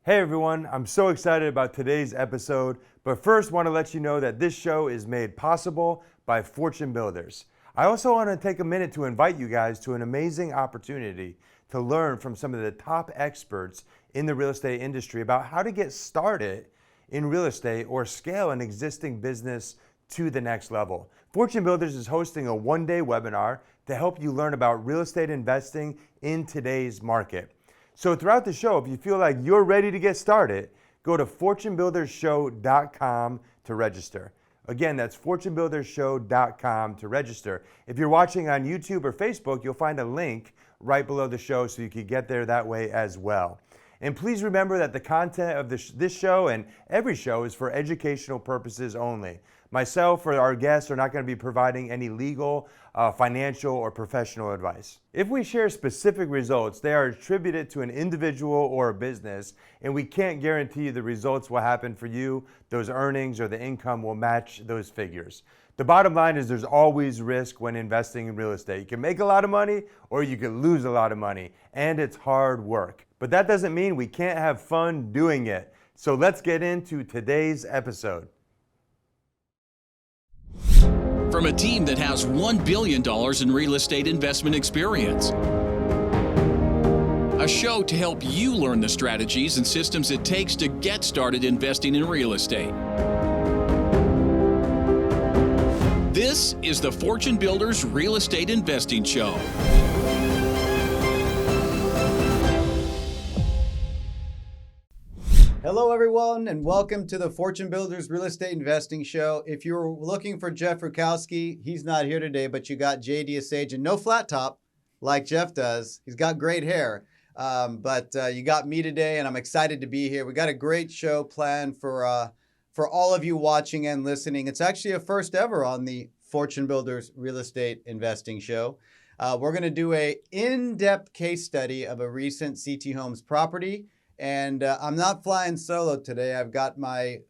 Hey everyone, I'm so excited about today's episode, but first want to let you know that this show is made possible by Fortune Builders. I also want to take a minute to invite you guys to an amazing opportunity to learn from some of the top experts in the real estate industry about how to get started in real estate or scale an existing business to the next level. Fortune Builders is hosting a one-day webinar to help you learn about real estate investing in today's market. So throughout the show, if you feel like you're ready to get started, go to fortunebuildershow.com to register. Again, that's fortunebuildershow.com to register. If you're watching on YouTube or Facebook, you'll find a link right below the show so you can get there that way as well. And please remember that the content of this show and every show is for educational purposes only. Myself or our guests are not going to be providing any legal, financial, or professional advice. If we share specific results, they are attributed to an individual or a business, and we can't guarantee the results will happen for you, those earnings or the income will match those figures. The bottom line is there's always risk when investing in real estate. You can make a lot of money or you can lose a lot of money, and it's hard work. But that doesn't mean we can't have fun doing it. So let's get into today's episode. From a team that has $1 billion in real estate investment experience. A show to help you learn the strategies and systems it takes to get started investing in real estate. This is the Fortune Builders Real Estate Investing Show. Hello, everyone, and welcome to the Fortune Builders Real Estate Investing Show. If you're looking for Jeff Rukowski, he's not here today, but you got JD Asage, and no flat top like Jeff does. He's got great hair, but you got me today, and I'm excited to be here. We got a great show planned for all of you watching and listening. It's actually a first ever on the Fortune Builders Real Estate Investing Show. We're going to do an in-depth case study of a recent CTHomes property. And I'm not flying solo today. I've got my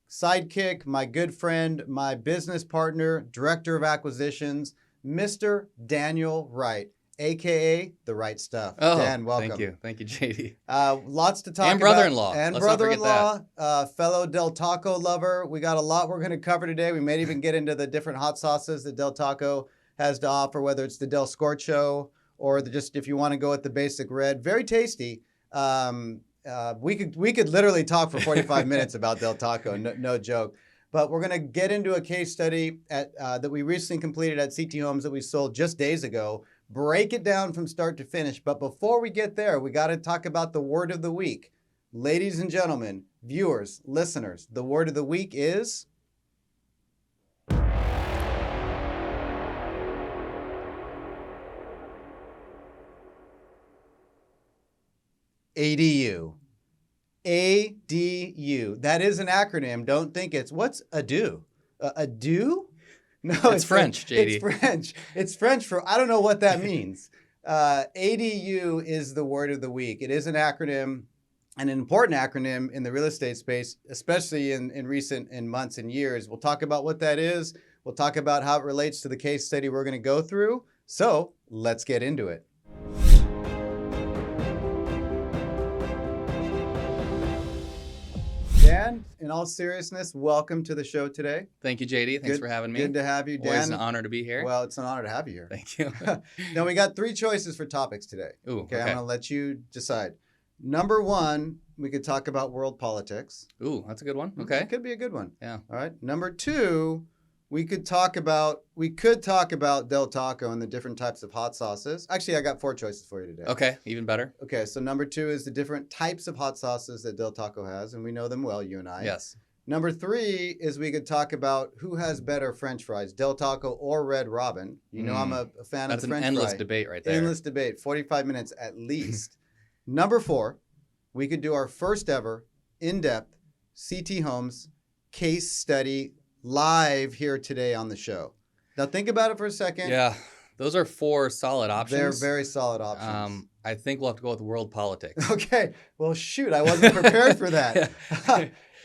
sidekick, my good friend, my business partner, director of acquisitions, Mr. Daniel Wright, a.k.a. The Right Stuff. Oh, Dan, welcome. Thank you, JD. Lots to talk about. And brother-in-law. And Let's not forget brother-in-law, fellow Del Taco lover. We got a lot we're going to cover today. We may even get into the different hot sauces that Del Taco has to offer, whether it's the Del Scorcho or just if you want to go with the basic red. Very tasty. We could literally talk for 45 minutes about Del Taco, no joke. But we're going to get into a case study that we recently completed at CTHomes that we sold just days ago. Break it down from start to finish. But before we get there, we got to talk about the word of the week. Ladies and gentlemen, viewers, listeners, the word of the week is... ADU. ADU. That is an acronym. Don't think it's, what's ado? Ado? No, it's French, JD. It's French. It's French for, I don't know what that means. ADU is the word of the week. It is an acronym, an important acronym in the real estate space, especially in recent months and years. We'll talk about what that is. We'll talk about how it relates to the case study we're going to go through. So let's get into it. Dan, in all seriousness, welcome to the show today. Thank you, JD. Thanks for having me. Good to have you, Dan. Always an honor to be here. Well, it's an honor to have you here. Thank you. Now, we got three choices for topics today. Ooh, okay. I'm going to let you decide. Number one, we could talk about world politics. Ooh, that's a good one. Okay. It could be a good one. Yeah. All right. Number two, we could talk about Del Taco and the different types of hot sauces. Actually, I got four choices for you today. Okay, even better. Okay, so number two is the different types of hot sauces that Del Taco has, and we know them well, you and I. Yes. Number three is we could talk about who has better French fries, Del Taco or Red Robin. You know I'm a fan of the French fry. That's an endless debate right there. Endless debate, 45 minutes at least. Number four, we could do our first ever in-depth CTHomes case study live here today on the show. Now think about it for a second. Yeah, those are four solid options. They're very solid options. I think we'll have to go with world politics. Okay. Well, shoot, I wasn't prepared for that.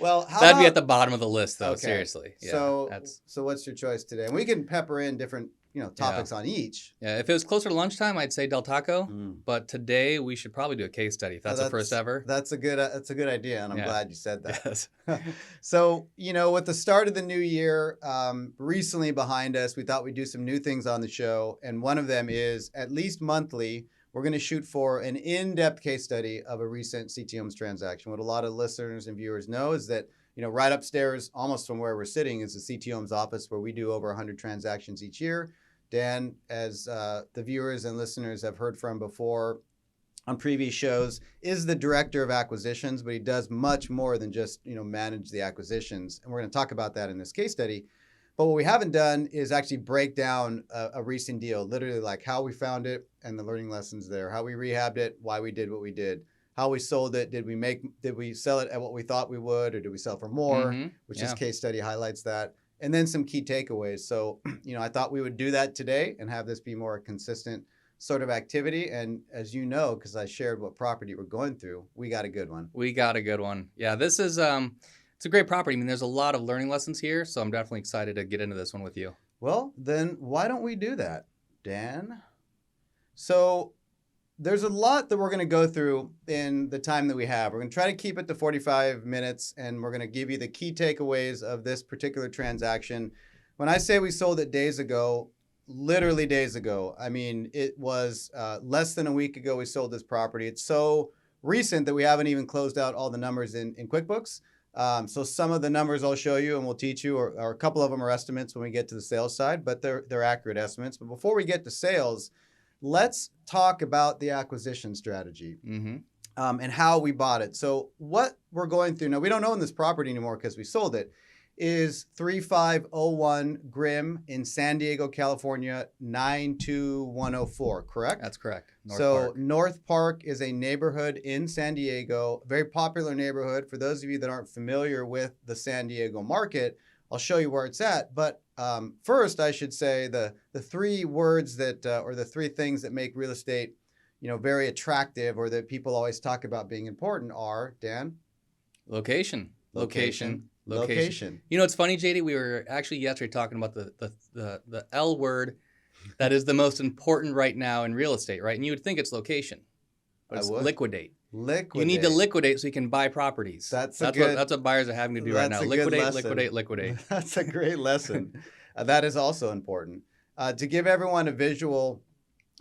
Well, that'd be at the bottom of the list, though. Okay. Seriously. Yeah, so what's your choice today? And we can pepper in different topics on each. Yeah, if it was closer to lunchtime, I'd say Del Taco. Mm. But today we should probably do a case study. If that's the first ever. That's a good idea, and I'm glad you said that. Yes. So, with the start of the new year recently behind us, we thought we'd do some new things on the show. And one of them is at least monthly, we're going to shoot for an in-depth case study of a recent CTHomes transaction. What a lot of listeners and viewers know is that, right upstairs, almost from where we're sitting, is the CTHomes office where we do over 100 transactions each year. Dan, as the viewers and listeners have heard from before on previous shows, is the director of acquisitions, but he does much more than just, manage the acquisitions. And we're going to talk about that in this case study. But what we haven't done is actually break down a recent deal, literally like how we found it and the learning lessons there, how we rehabbed it, why we did what we did, how we sold it. Did we sell it at what we thought we would, or did we sell for more, which this case study highlights that. And then some key takeaways. So, I thought we would do that today and have this be more consistent sort of activity. And as you know, because I shared what property we're going through, we got a good one. Yeah, this is it's a great property. I mean, there's a lot of learning lessons here, so I'm definitely excited to get into this one with you. Well, then why don't we do that, Dan? So there's a lot that we're going to go through in the time that we have. We're going to try to keep it to 45 minutes, and we're going to give you the key takeaways of this particular transaction. When I say we sold it days ago, literally days ago, I mean, it was less than a week ago we sold this property. It's so recent that we haven't even closed out all the numbers in QuickBooks. So some of the numbers I'll show you and we'll teach you, or a couple of them are estimates when we get to the sales side, but they're accurate estimates. But before we get to sales, let's talk about the acquisition strategy and how we bought it. So what we're going through now, we don't own this property anymore because we sold it, is 3501 Grimm in San Diego, California, 92104, correct? That's correct. North Park is a neighborhood in San Diego, very popular neighborhood. For those of you that aren't familiar with the San Diego market, I'll show you where it's at. But first, I should say the three words that, or the three things that make real estate, very attractive, or that people always talk about being important are, Dan? Location. Location. It's funny, JD. We were actually yesterday talking about the L word that is the most important right now in real estate, right? And you would think it's location, but it's liquidate. You need to liquidate so you can buy properties. That's what buyers are having to do right now. Liquidate. That's a great lesson. That is also important. To give everyone a visual,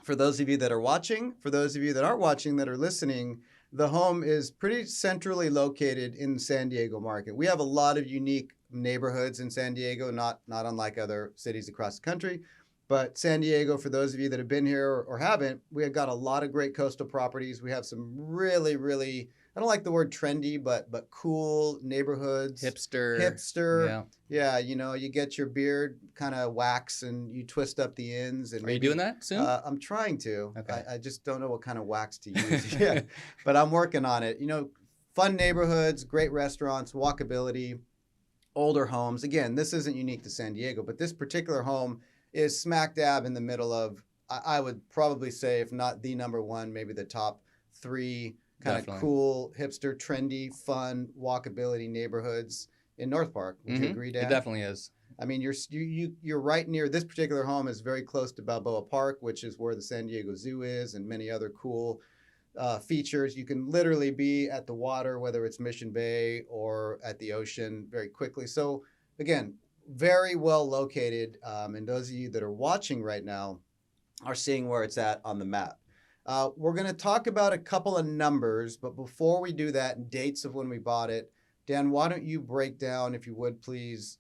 for those of you that are watching, for those of you that aren't watching, that are listening, the home is pretty centrally located in the San Diego market. We have a lot of unique neighborhoods in San Diego, not unlike other cities across the country. But San Diego, for those of you that have been here or haven't, we have got a lot of great coastal properties. We have some really, really, I don't like the word trendy, but cool neighborhoods. Hipster. Yeah, you get your beard kind of wax and you twist up the ends. And Are you doing that soon? I'm trying to. Okay. I just don't know what kind of wax to use yet, but I'm working on it. Fun neighborhoods, great restaurants, walkability, older homes. Again, this isn't unique to San Diego, but this particular home is smack dab in the middle of, I would probably say, if not the number one, maybe the top three kind of cool, hipster, trendy, fun, walkability neighborhoods in North Park. Would you agree, Dan? It definitely is. I mean, you're right near, this particular home is very close to Balboa Park, which is where the San Diego Zoo is, and many other cool features. You can literally be at the water, whether it's Mission Bay or at the ocean, very quickly. So again, very well located. And those of you that are watching right now are seeing where it's at on the map. We're going to talk about a couple of numbers, but before we do that, and dates of when we bought it, Dan, why don't you break down, if you would please,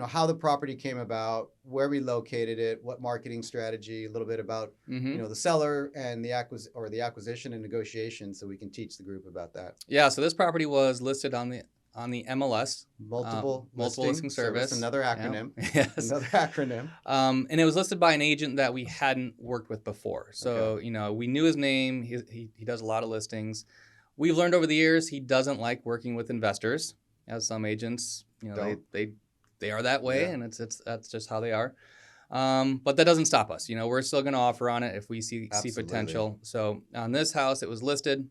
how the property came about, where we located it, what marketing strategy, a little bit about, the seller and the acquisition and negotiation, so we can teach the group about that. Yeah, so this property was listed on the MLS, multiple listing service. Another acronym. Yeah. Yes. Another acronym. And it was listed by an agent that we hadn't worked with before. So, we knew his name. He does a lot of listings. We've learned over the years he doesn't like working with investors, as some agents, they are that way, and that's just how they are. But that doesn't stop us. We're still going to offer on it if we see potential. So on this house, it was listed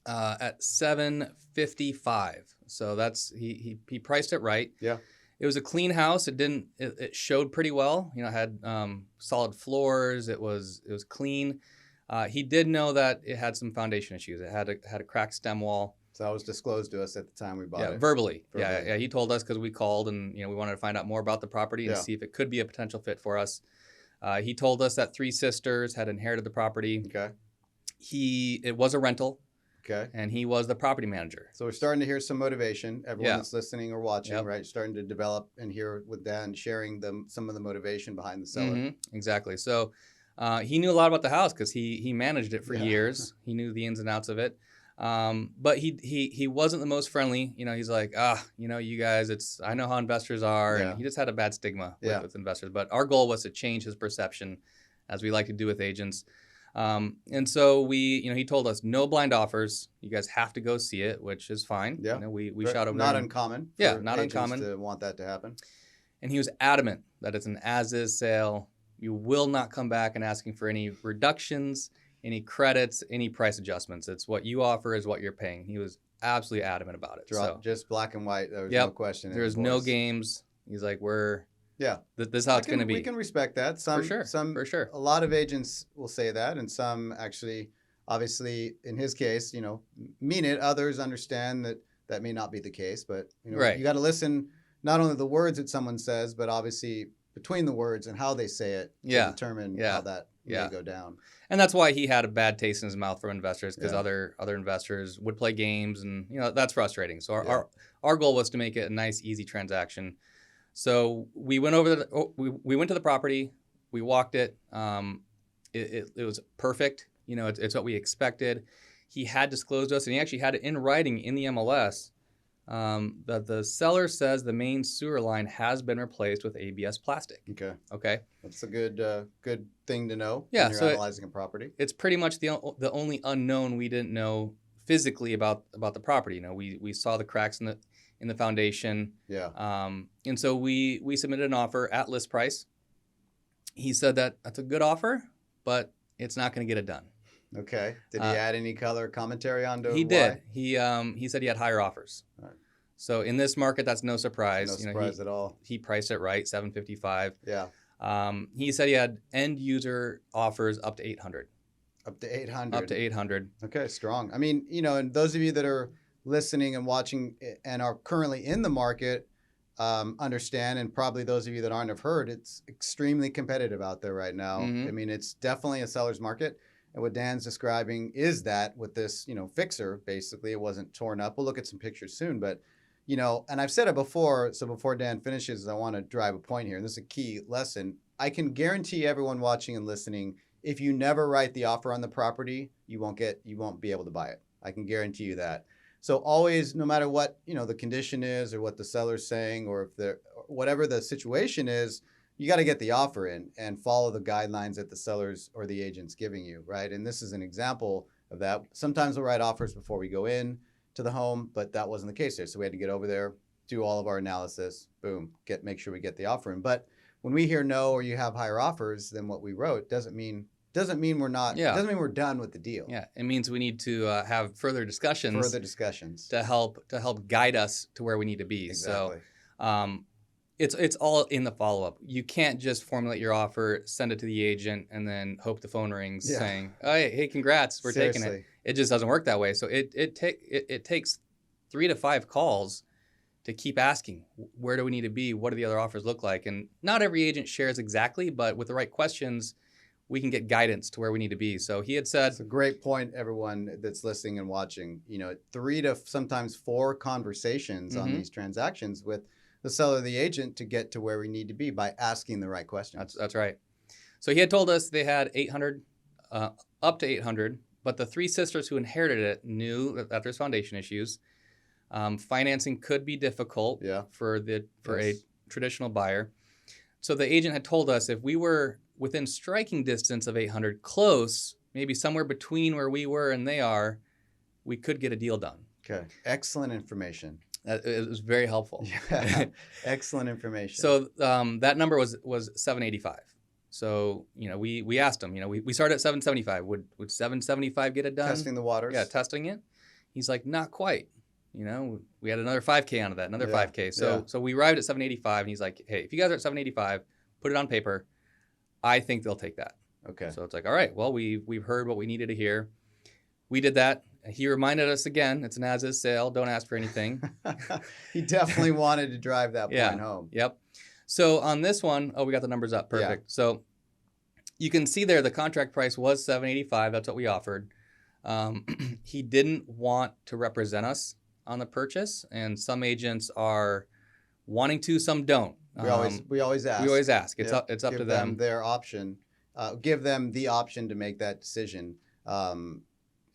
at $755. So that's he priced it right. Yeah. It was a clean house. It showed pretty well. You know, it had solid floors. It was clean. He did know that it had some foundation issues. It had a cracked stem wall. So that was disclosed to us at the time we bought it. Verbally. Verbally. Yeah. He told us because we called and we wanted to find out more about the property and see if it could be a potential fit for us. He told us that 3 sisters had inherited the property. Okay. It was a rental. Okay. And he was the property manager. So we're starting to hear some motivation. Everyone that's listening or watching, Yep. right? Starting to develop and hear with Dan sharing some of the motivation behind the seller. Mm-hmm. Exactly. So he knew a lot about the house because he managed it for years. He knew the ins and outs of it. But he wasn't the most friendly. He's like, you guys, I know how investors are. And he just had a bad stigma with investors. But our goal was to change his perception, as we like to do with agents. And so he told us no blind offers. You guys have to go see it, which is fine. Yeah. We shot over not there. uncommon. Yeah, for not agents uncommon. to want that to happen. And he was adamant that it's an as-is sale. You will not come back and asking for any reductions, any credits, any price adjustments. It's what you offer is what you're paying. He was absolutely adamant about it. Just black and white. There was no question. There's no games. He's like, this is how it's going to be. We can respect that. For sure. A lot of agents will say that, and some actually, obviously, in his case, mean it. Others understand that may not be the case, but you got to listen not only the words that someone says, but obviously between the words and how they say it to determine how that may go down. And that's why he had a bad taste in his mouth from investors, because other investors would play games, and that's frustrating. So our goal was to make it a nice, easy transaction. So we went we went to the property, we walked it. It was perfect. It's what we expected. He had disclosed to us, and he actually had it in writing in the MLS that the seller says the main sewer line has been replaced with ABS plastic. Okay. That's a good thing to know when you're analyzing a property. It's pretty much the only unknown we didn't know physically about the property. We saw the cracks in the foundation. Yeah. And so we submitted an offer at list price. He said that's a good offer, but it's not going to get it done. Okay. Did he add any color commentary onto it? He did. He said he had higher offers. All right. So in this market, that's no surprise. No surprise at all. He priced it right, $755. Yeah. He said he had end user offers up to $800. Up to $800. Up to $800. Okay, strong. I mean, and those of you that are listening and watching and are currently in the market understand, and probably those of you that aren't have heard, it's extremely competitive out there right now. Mm-hmm. I mean, it's definitely a seller's market. And what Dan's describing is that with this, fixer, basically, it wasn't torn up. We'll look at some pictures soon, but, and I've said it before, so before Dan finishes, I want to drive a point here, and this is a key lesson. I can guarantee everyone watching and listening, if you never write the offer on the property, you won't be able to buy it. I can guarantee you that. So always, no matter what, the condition is or what the seller's saying, or whatever the situation is, you got to get the offer in and follow the guidelines that the sellers or the agent's giving you, right? And this is an example of that. Sometimes we'll write offers before we go in to the home, but that wasn't the case there. So we had to get over there, do all of our analysis, boom, make sure we get the offer in. But when we hear no, or you have higher offers than what we wrote, doesn't mean we're not. Yeah. Doesn't mean we're done with the deal. Yeah, it means we need to have further discussions. To help guide us to where we need to be. Exactly. So, it's all in the follow-up. You can't just formulate your offer, send it to the agent, and then hope the phone rings saying, "Oh, hey, congrats, we're taking it." It just doesn't work that way. So it takes 3 to 5 calls to keep asking, where do we need to be? What do the other offers look like? And not every agent shares exactly, but with the right questions, we can get guidance to where we need to be. So he had said... It's a great point, everyone that's listening and watching. 3 to sometimes 4 conversations on these transactions with the seller or the agent to get to where we need to be by asking the right questions. That's right. So he had told us they had 800, up to 800, but the 3 sisters who inherited it knew that there's foundation issues. Financing could be difficult for a traditional buyer. So the agent had told us if we were within striking distance of 800, close, maybe somewhere between where we were and they are, we could get a deal done. Okay. Excellent information. It was very helpful. Yeah. Excellent information. So that number was 785. So, we asked him, we started at 775. Would 775 get it done? Testing the waters. Yeah, testing it. He's like, not quite. we had another 5K out of that, another 5K. So we arrived at 785, and he's like, hey, if you guys are at 785, put it on paper. I think they'll take that. Okay. So it's like, all right, well, we've heard what we needed to hear. We did that. He reminded us again, it's an as-is sale. Don't ask for anything. He definitely wanted to drive that point home. Yep. So on this one, we got the numbers up. Perfect. Yeah. So you can see there the contract price was $785. That's what we offered. He didn't want to represent us on the purchase, and some agents are wanting to, some don't. We always ask. We always ask. It's up to them. them. Their option. Give them the option to make that decision.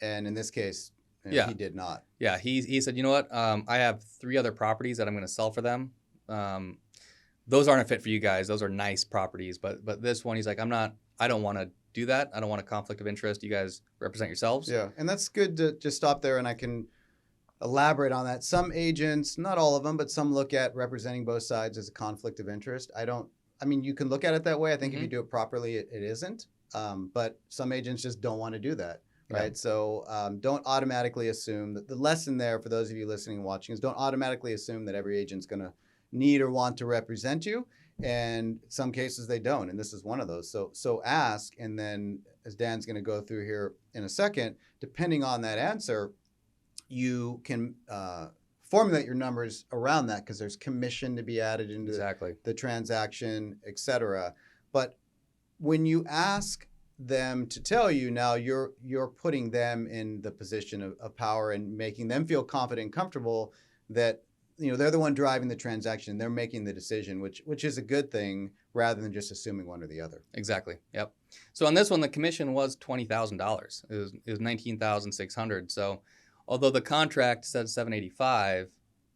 And in this case, he did not. Yeah, he said, you know what? I have 3 other properties that I'm going to sell for them. Those aren't a fit for you guys. Those are nice properties, but this one, he's like, I don't want to do that. I don't want a conflict of interest. You guys represent yourselves. Yeah, and that's good to just stop there, and I can elaborate on that. Some agents, not all of them, but some look at representing both sides as a conflict of interest. You can look at it that way. I think if you do it properly, it isn't. But some agents just don't want to do that. Right. Yeah. So don't automatically assume that the lesson there for those of you listening and watching is don't automatically assume that every agent's going to need or want to represent you. And some cases they don't. And this is one of those. So ask. And then as Dan's going to go through here in a second, depending on that answer, you can formulate your numbers around that because there's commission to be added into the transaction, et cetera. But when you ask them to tell you, now you're putting them in the position of power and making them feel confident and comfortable that they're the one driving the transaction. They're making the decision, which is a good thing rather than just assuming one or the other. Exactly. Yep. So on this one, the commission was $20,000. It was $19,600. So although the contract said $785,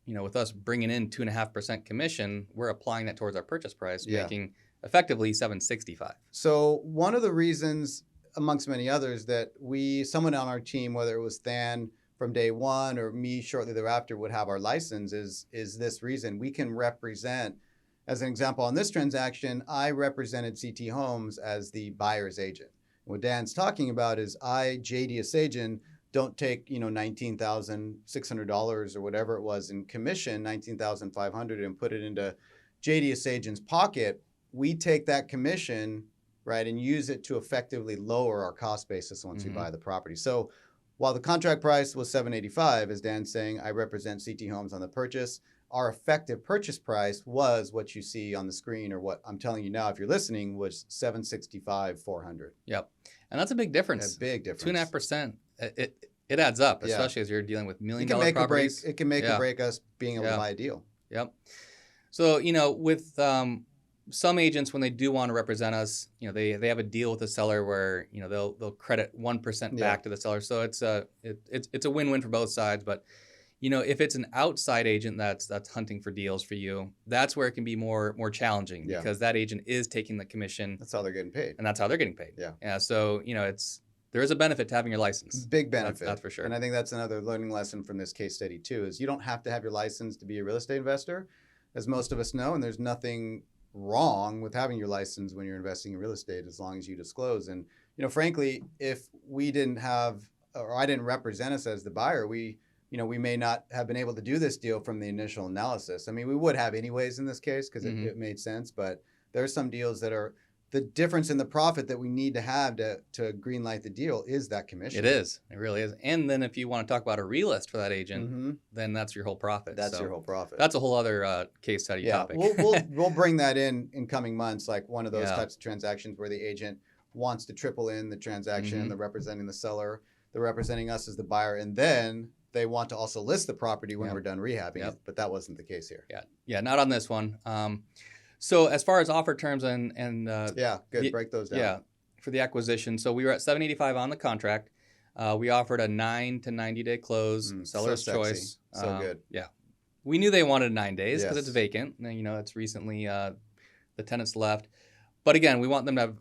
with us bringing in 2.5% commission, we're applying that towards our purchase price, making effectively $765. So one of the reasons, amongst many others, that someone on our team, whether it was Than from day one or me shortly thereafter, would have our license is this reason. We can represent, as an example, on this transaction, I represented CTHomes as the buyer's agent. What Dan's talking about is JD Asajan, don't take $19,600 or whatever it was in commission, $19,500, and put it into JD Asajan's pocket. We take that commission, right, and use it to effectively lower our cost basis once we buy the property. So while the contract price was $785, as Dan's saying, I represent CTHomes on the purchase. Our effective purchase price was what you see on the screen, or what I'm telling you now, if you're listening, was $765,400. Yep, and that's a big difference. A big difference. 2.5%. It adds up, especially as you're dealing with $1 million properties. It can make or break us being able to buy a deal. Yep. So with some agents, when they do want to represent us, they have a deal with the seller where they'll credit 1% back to the seller. So it's a win-win for both sides. But if it's an outside agent that's hunting for deals for you, that's where it can be more challenging because that agent is taking the commission. That's how they're getting paid. And that's how they're getting paid. Yeah. So there is a benefit to having your license. Big benefit. That's for sure. And I think that's another learning lesson from this case study too, is you don't have to have your license to be a real estate investor, as most of us know, and there's nothing wrong with having your license when you're investing in real estate as long as you disclose. And frankly, if we didn't have, or I didn't represent us as the buyer, we may not have been able to do this deal from the initial analysis. I mean, we would have anyways in this case because it made sense, but there are some deals that are the difference in the profit that we need to have to greenlight the deal is that commission. It is. It really is. And then if you want to talk about a realist for that agent, then that's your whole profit. That's your whole profit. That's a whole other case study topic. We'll bring that in coming months, like one of those types of transactions where the agent wants to triple in the transaction, they're representing the seller, they're representing us as the buyer, and then they want to also list the property when we're done rehabbing it, but that wasn't the case here. Yeah, not on this one. So as far as offer terms and good. Break those down. Yeah, for the acquisition. So we were at $785 on the contract. We offered a 9 to 90 day close, seller's choice. So good. Yeah, we knew they wanted 9 days because it's vacant. It's recently the tenants left, but again, we want them to have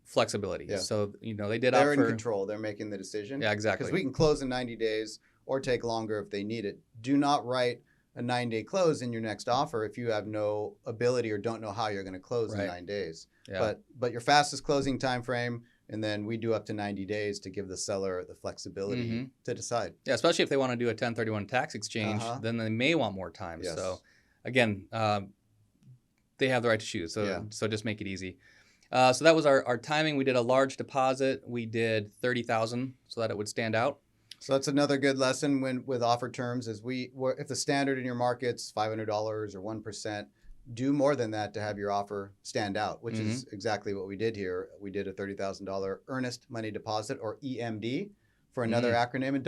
flexibility. Yeah. So they did. They're in control. They're making the decision. Yeah, exactly. Because we can close in 90 days or take longer if they need it. Do not write a 9-day close in your next offer if you have no ability or don't know how you're going to close in 9 days. Yeah. But your fastest closing time frame, And then we do up to 90 days to give the seller the flexibility to decide. Yeah, especially if they want to do a 1031 tax exchange, then they may want more time. Yes. So, again, they have the right to choose. So just make it easy. So that was our timing. We did a large deposit. We did $30,000 so that it would stand out. So that's another good lesson with offer terms is if the standard in your market's $500 or 1%, do more than that to have your offer stand out, which is exactly what we did here. We did a $30,000 earnest money deposit, or EMD, for another acronym. And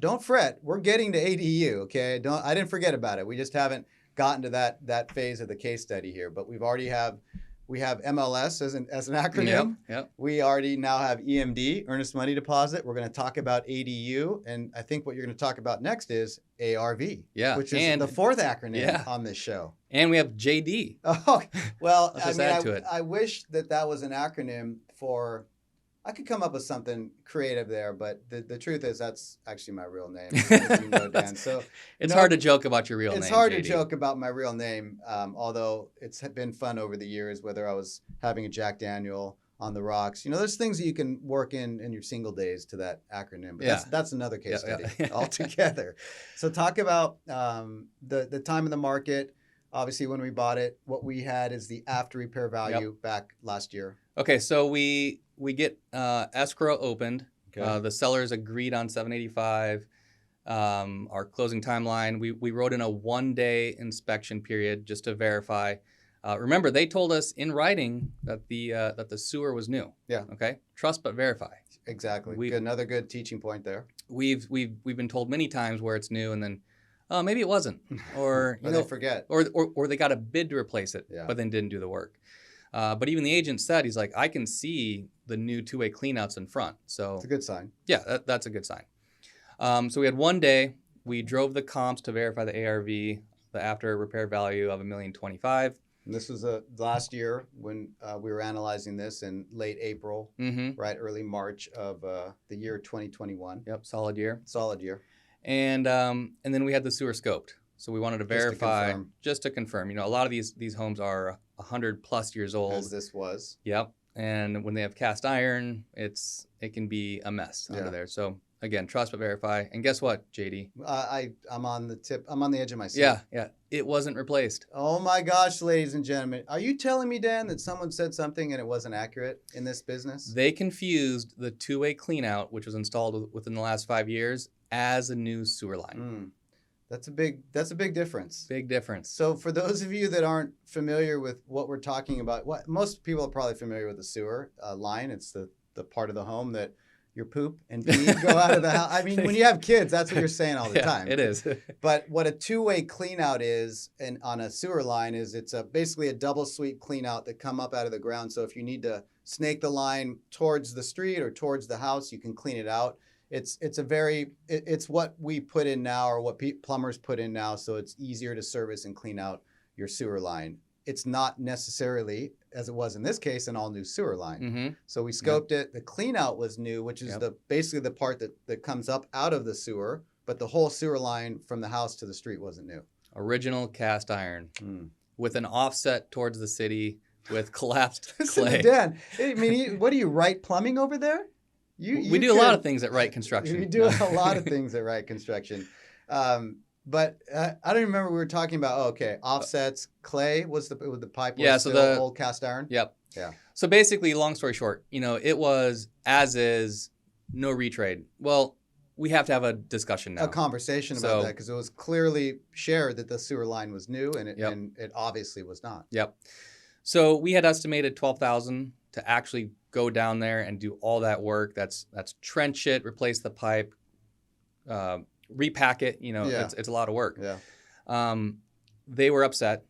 don't fret. We're getting to ADU. Okay, I didn't forget about it. We just haven't gotten to that phase of the case study here. But we have MLS as an acronym. Yep. We already now have EMD, earnest money deposit. We're going to talk about ADU, and I think what you're going to talk about next is ARV, which is the fourth acronym on this show. And we have JD. Oh, well, Let's just add to it. I wish that was an acronym for. I could come up with something creative there, but the truth is that's actually my real name, as you know, Dan. So it's hard to joke about your real name. It's hard JD. to joke about my real name, although it's been fun over the years, whether I was having a Jack Daniel on the rocks. There's things that you can work in your single days to that acronym, but that's another case study altogether. So talk about the time in the market. Obviously, when we bought it, what we had is the after repair value back last year. Okay, so we get escrow opened. Okay. The sellers agreed on $785. Our closing timeline. We wrote in a 1-day inspection period just to verify. Remember, they told us in writing that the sewer was new. Yeah. Okay. Trust but verify. Exactly. Another good teaching point there. We've been told many times where it's new, and then maybe it wasn't, or they forget, or they got a bid to replace it, but then didn't do the work. But even the agent said, he's like, I can see the new two-way cleanouts in front. So it's a good sign. Yeah, that's a good sign. So we had 1 day. We drove the comps to verify the ARV, the after repair value of $1,025,000. And this was last year when we were analyzing this in late April, right, early March of the year 2021. Yep, solid year. Solid year. And then we had the sewer scoped. So we wanted to verify, just to confirm. A lot of these homes are 100+ years old. As this was. Yep. And when they have cast iron, it can be a mess under there. So again, trust but verify. And guess what, JD? I'm on the edge of my seat. Yeah. It wasn't replaced. Oh my gosh, ladies and gentlemen. Are you telling me, Dan, that someone said something and it wasn't accurate in this business? They confused the two-way cleanout, which was installed within the last 5 years, as a new sewer line. That's a big difference. Big difference. So for those of you that aren't familiar with what we're talking about, most people are probably familiar with the sewer line. It's the part of the home that your poop and pee go out of the house. I mean, when you have kids, that's what you're saying all the time. It is. But what a two-way cleanout is, and on a sewer line, is it's basically a double sweep cleanout that come up out of the ground. So if you need to snake the line towards the street or towards the house, you can clean it out. It's what we put in now, or what plumbers put in now, so it's easier to service and clean out your sewer line. It's not necessarily, as it was in this case, an all-new sewer line. So we scoped it. The clean out was new, which is basically the part that comes up out of the sewer, but the whole sewer line from the house to the street wasn't new. Original cast iron with an offset towards the city with collapsed clay. Dan, I mean, what do you write plumbing over there? We do a lot of things at Wright Construction. We do a lot of things at Wright Construction. But I don't remember, we were talking about, offsets, clay was the pipe. Yeah, so the old cast iron. Yep. Yeah. So basically, long story short, it was as is, no retrade. Well, we have to have a discussion now. A conversation about that, because it was clearly shared that the sewer line was new, and it obviously was not. Yep. So we had estimated $12,000 to actually go down there and do all that work. That's trench it, replace the pipe, repack it. It's a lot of work. Yeah. They were upset.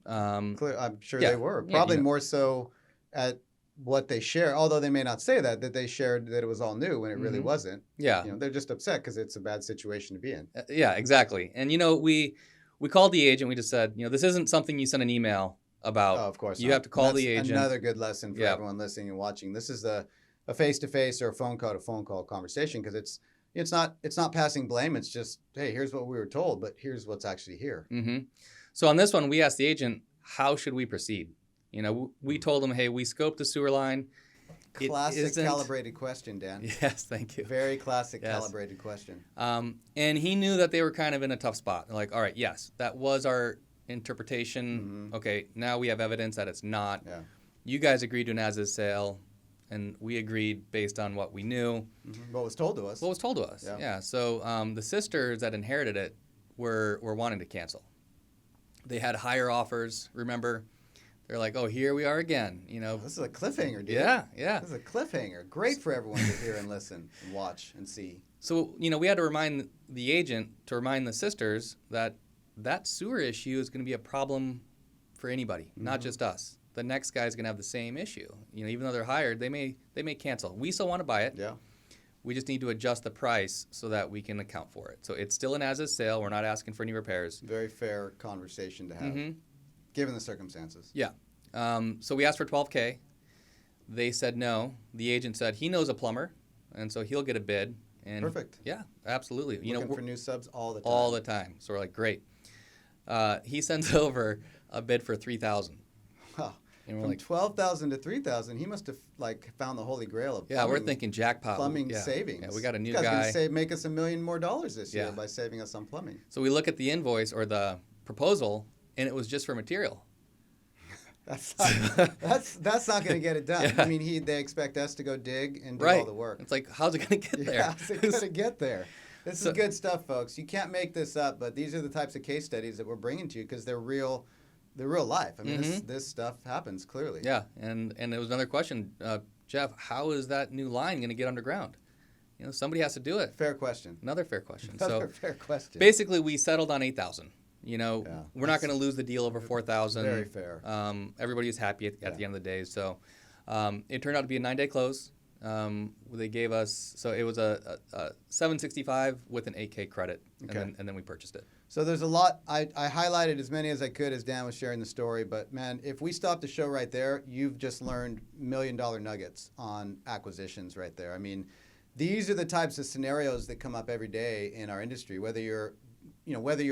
I'm sure they were. Probably more so at what they share, although they may not say that they shared that it was all new when it really wasn't. Yeah. They're just upset because it's a bad situation to be in. Yeah, exactly. And, we called the agent. We just said, this isn't something you send an email about. Oh, of course you not. have to call the agent. Another good lesson for everyone listening and watching. This is a face-to-face or a phone call conversation, because it's not passing blame. It's just, hey, here's what we were told, but here's what's actually here. So on this one, we asked the agent, how should we proceed? We told them, hey, we scoped the sewer line. Classic isn't- calibrated question, Dan. Yes, thank you. Very classic Yes. calibrated question. And he knew that they were kind of in a tough spot. They're like, all right, yes, that was our interpretation. Okay, now we have evidence that it's not. Yeah. You guys agreed to an as-is sale, and we agreed based on what we knew. What was told to us. What was told to us. Yeah. Yeah. So the sisters that inherited it were wanting to cancel. They had higher offers, remember? They're like, oh, here we are again, you know. This is a cliffhanger, dude. Yeah, yeah. This is a cliffhanger. Great for everyone to hear and listen and watch and see. So, you know, we had to remind the agent to remind the sisters that that sewer issue is going to be a problem for anybody, not just us. The next guy's going to have the same issue. You know, even though they're hired, they may cancel. We still want to buy it. Yeah. We just need to adjust the price so that we can account for it. So it's still an as-is sale. We're not asking for any repairs. Very fair conversation to have, given the circumstances. Yeah. So we asked for $12K. They said no. The agent said he knows a plumber, and so he'll get a bid. And Perfect. Yeah, absolutely. Looking for new subs all the time. all the time. So we're like, great. He sends over a bid for $3,000. Wow. And we're From like, 12,000 to 3,000, he must have found the holy grail of yeah, we're thinking jackpot. plumbing Yeah. savings. Yeah, we got a new This guy's guy. gonna make us $1 million more this year Yeah. by saving us on plumbing. So we look at the invoice or the proposal, and it was just for material. That's not going to get it done. Yeah. I mean, they expect us to go dig and do Right. all the work. It's like, how's it going to get there? Yeah, how's it going to get there? This So- is good stuff, folks. You can't make this up, but these are the types of case studies that we're bringing to you because they're real life. I mean, this stuff happens clearly. Yeah, and there was another question, Jeff, how is that new line going to get underground? You know, somebody has to do it. Fair question. Another fair question. Another So fair question. basically, we settled on $8,000. You know, Yeah. we're not going to lose the deal over $4,000. Very fair. Everybody was happy at the end of the day. So it turned out to be a 9-day close. They gave us, so it was a $765 with an $8K credit, Okay. and then we purchased it. So there's a lot. I highlighted as many as I could as Dan was sharing the story. But man, if we stop the show right there, you've just learned $1 million nuggets on acquisitions right there. I mean, these are the types of scenarios that come up every day in our industry. Whether you're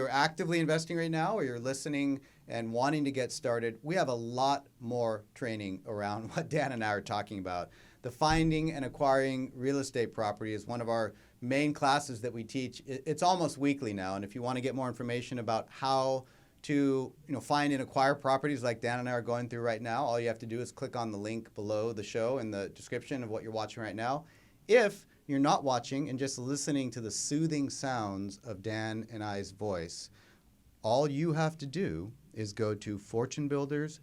actively investing right now or you're listening and wanting to get started, we have a lot more training around what Dan and I are talking about. The finding and acquiring real estate property is one of our main classes that we teach. It's almost weekly now, and if you want to get more information about how to find and acquire properties like Dan and I are going through right now, all you have to do is click on the link below the show in the description of what you're watching right now. If you're not watching and just listening to the soothing sounds of Dan and I's voice, all you have to do is go to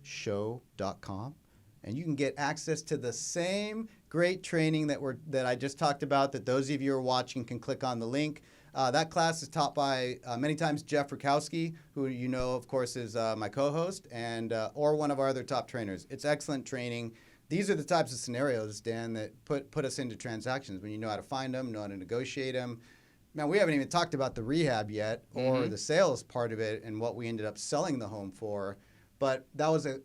fortunebuildersshow.com and you can get access to the same great training that I just talked about, that those of you who are watching can click on the link. That class is taught by many times Jeff Rukowski, who you know, of course, is my co-host, and or one of our other top trainers. It's excellent training. These are the types of scenarios, Dan, that put us into transactions when you know how to find them, know how to negotiate them. Man, we haven't even talked about the rehab yet or the sales part of it and what we ended up selling the home for. But that was a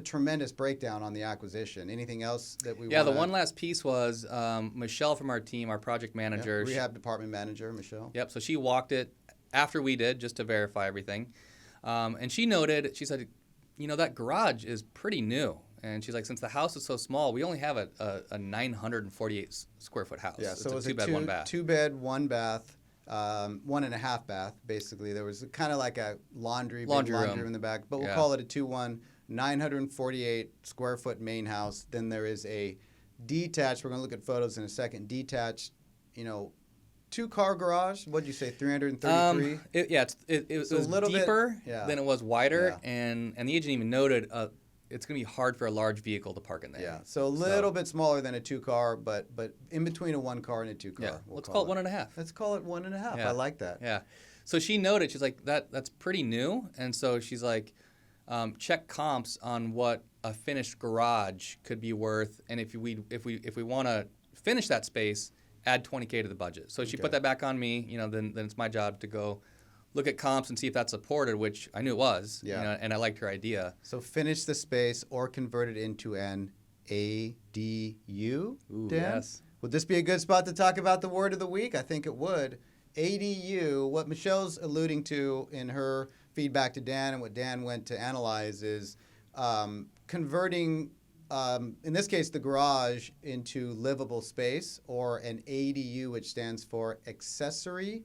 tremendous breakdown on the acquisition. Anything else that we Yeah, the one last piece was Michelle from our team, our project manager. Rehab department manager, Michelle. Yep, so she walked it after we did just to verify everything. And she noted, she said, that garage is pretty new. And she's like, since the house is so small, we only have a 948 square foot house. Yeah, so it was a 2-bed, 1 bath. 2-bed, 1 bath, 1.5 bath, basically. There was kind of like a laundry room in the back, but we'll call it a 2-1, 948 square foot main house. Then there is a detached, we're going to look at photos in a second, detached, 2-car garage. What'd you say, 333? It was a little deeper bit, than it was wider, Yeah. and the agent even noted it's going to be hard for a large vehicle to park in there. Yeah, so a little bit smaller than a 2-car, but in between a 1-car and a 2-car. Yeah, let's call it 1.5. Let's call it 1.5. Yeah. I like that. Yeah. So she noted, she's like, that's pretty new. And so she's like, check comps on what a finished garage could be worth. And if we want to finish that space, add $20K to the budget. So she put that back on me, then it's my job to go look at comps and see if that's supported, which I knew it was, and I liked her idea. So finish the space or convert it into an ADU, Ooh, Dan? yes. Would this be a good spot to talk about the word of the week? I think it would. ADU, what Michelle's alluding to in her feedback to Dan and what Dan went to analyze is converting in this case, the garage into livable space, or an ADU, which stands for accessory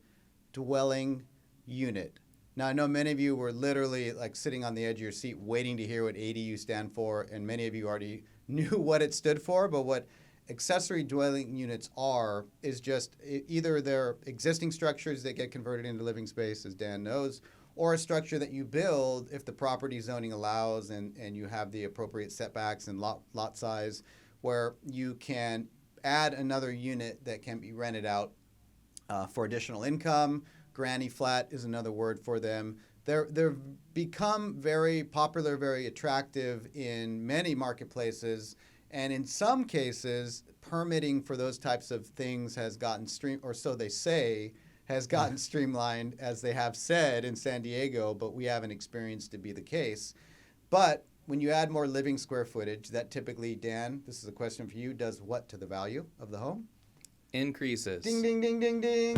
dwelling unit. Now, I know many of you were literally like sitting on the edge of your seat waiting to hear what ADU stand for, and many of you already knew what it stood for, but what accessory dwelling units are is just either they're existing structures that get converted into living space, as Dan knows, or a structure that you build if the property zoning allows and you have the appropriate setbacks and lot size, where you can add another unit that can be rented out for additional income. Granny flat is another word for them. They've become very popular, very attractive in many marketplaces, and in some cases, permitting for those types of things has gotten or so they say, has gotten streamlined, as they have said in San Diego, but we haven't experienced to be the case. But when you add more living square footage, that typically, Dan, this is a question for you, does what to the value of the home? Increases. Ding, ding, ding, ding, ding.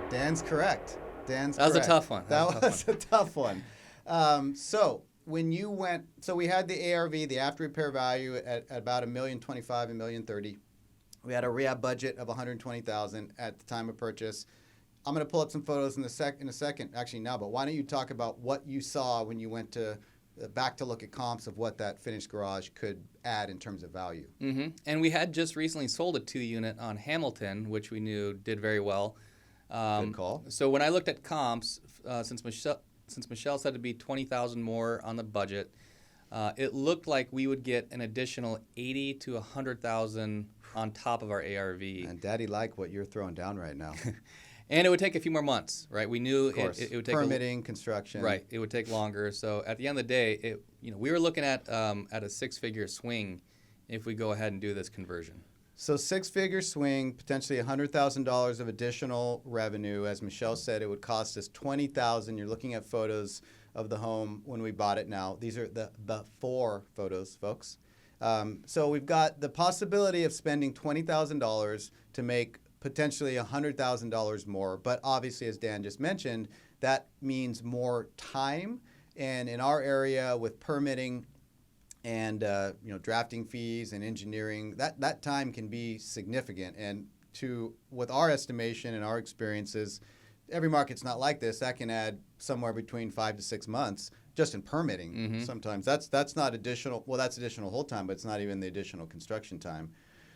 Dan's correct. That was a tough one. That was a tough one. So when you went, so we had the ARV, the after repair value at about $1,025,000, $1,030,000. We had a rehab budget of $120,000 at the time of purchase. I'm going to pull up some photos in a second, actually now, but why don't you talk about what you saw when you went to back to look at comps of what that finished garage could add in terms of value. Mm-hmm. And we had just recently sold a 2-unit on Hamilton, which we knew did very well. Good call. So when I looked at comps, since Michelle said it'd be $20,000 more on the budget, it looked like we would get an additional $80,000 to $100,000 on top of our ARV. And Daddy like what you're throwing down right now. And it would take a few more months, right? We knew it would take permitting, construction. Right, it would take longer. So at the end of the day, we were looking at a 6-figure swing if we go ahead and do this conversion. So 6-figure swing, potentially $100,000 of additional revenue. As Michelle said, it would cost us $20,000. You're looking at photos of the home when we bought it now. These are the before photos, folks. So we've got the possibility of spending $20,000 to make potentially $100,000 more. But obviously, as Dan just mentioned, that means more time. And in our area with permitting and drafting fees and engineering, that time can be significant. And with our estimation and our experiences, every market's not like this. That can add somewhere between 5 to 6 months just in permitting. Mm-hmm. Sometimes that's not additional. Well, that's additional hold time, but it's not even the additional construction time.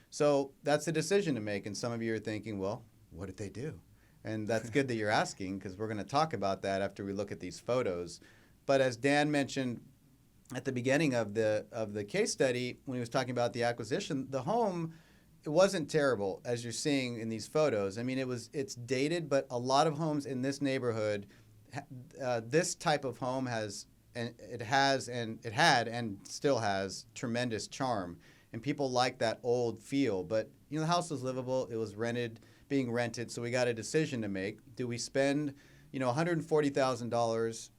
So that's a decision to make. And some of you are thinking, well, what did they do? And that's good that you're asking, because we're going to talk about that after we look at these photos. But as Dan mentioned at the beginning of the case study, when he was talking about the acquisition, the home, it wasn't terrible, as you're seeing in these photos. I mean, it's dated, but a lot of homes in this neighborhood, this type of home had and still has tremendous charm, and people like that old feel. But the house was livable. It was being rented, so we got a decision to make. Do we spend $140,000,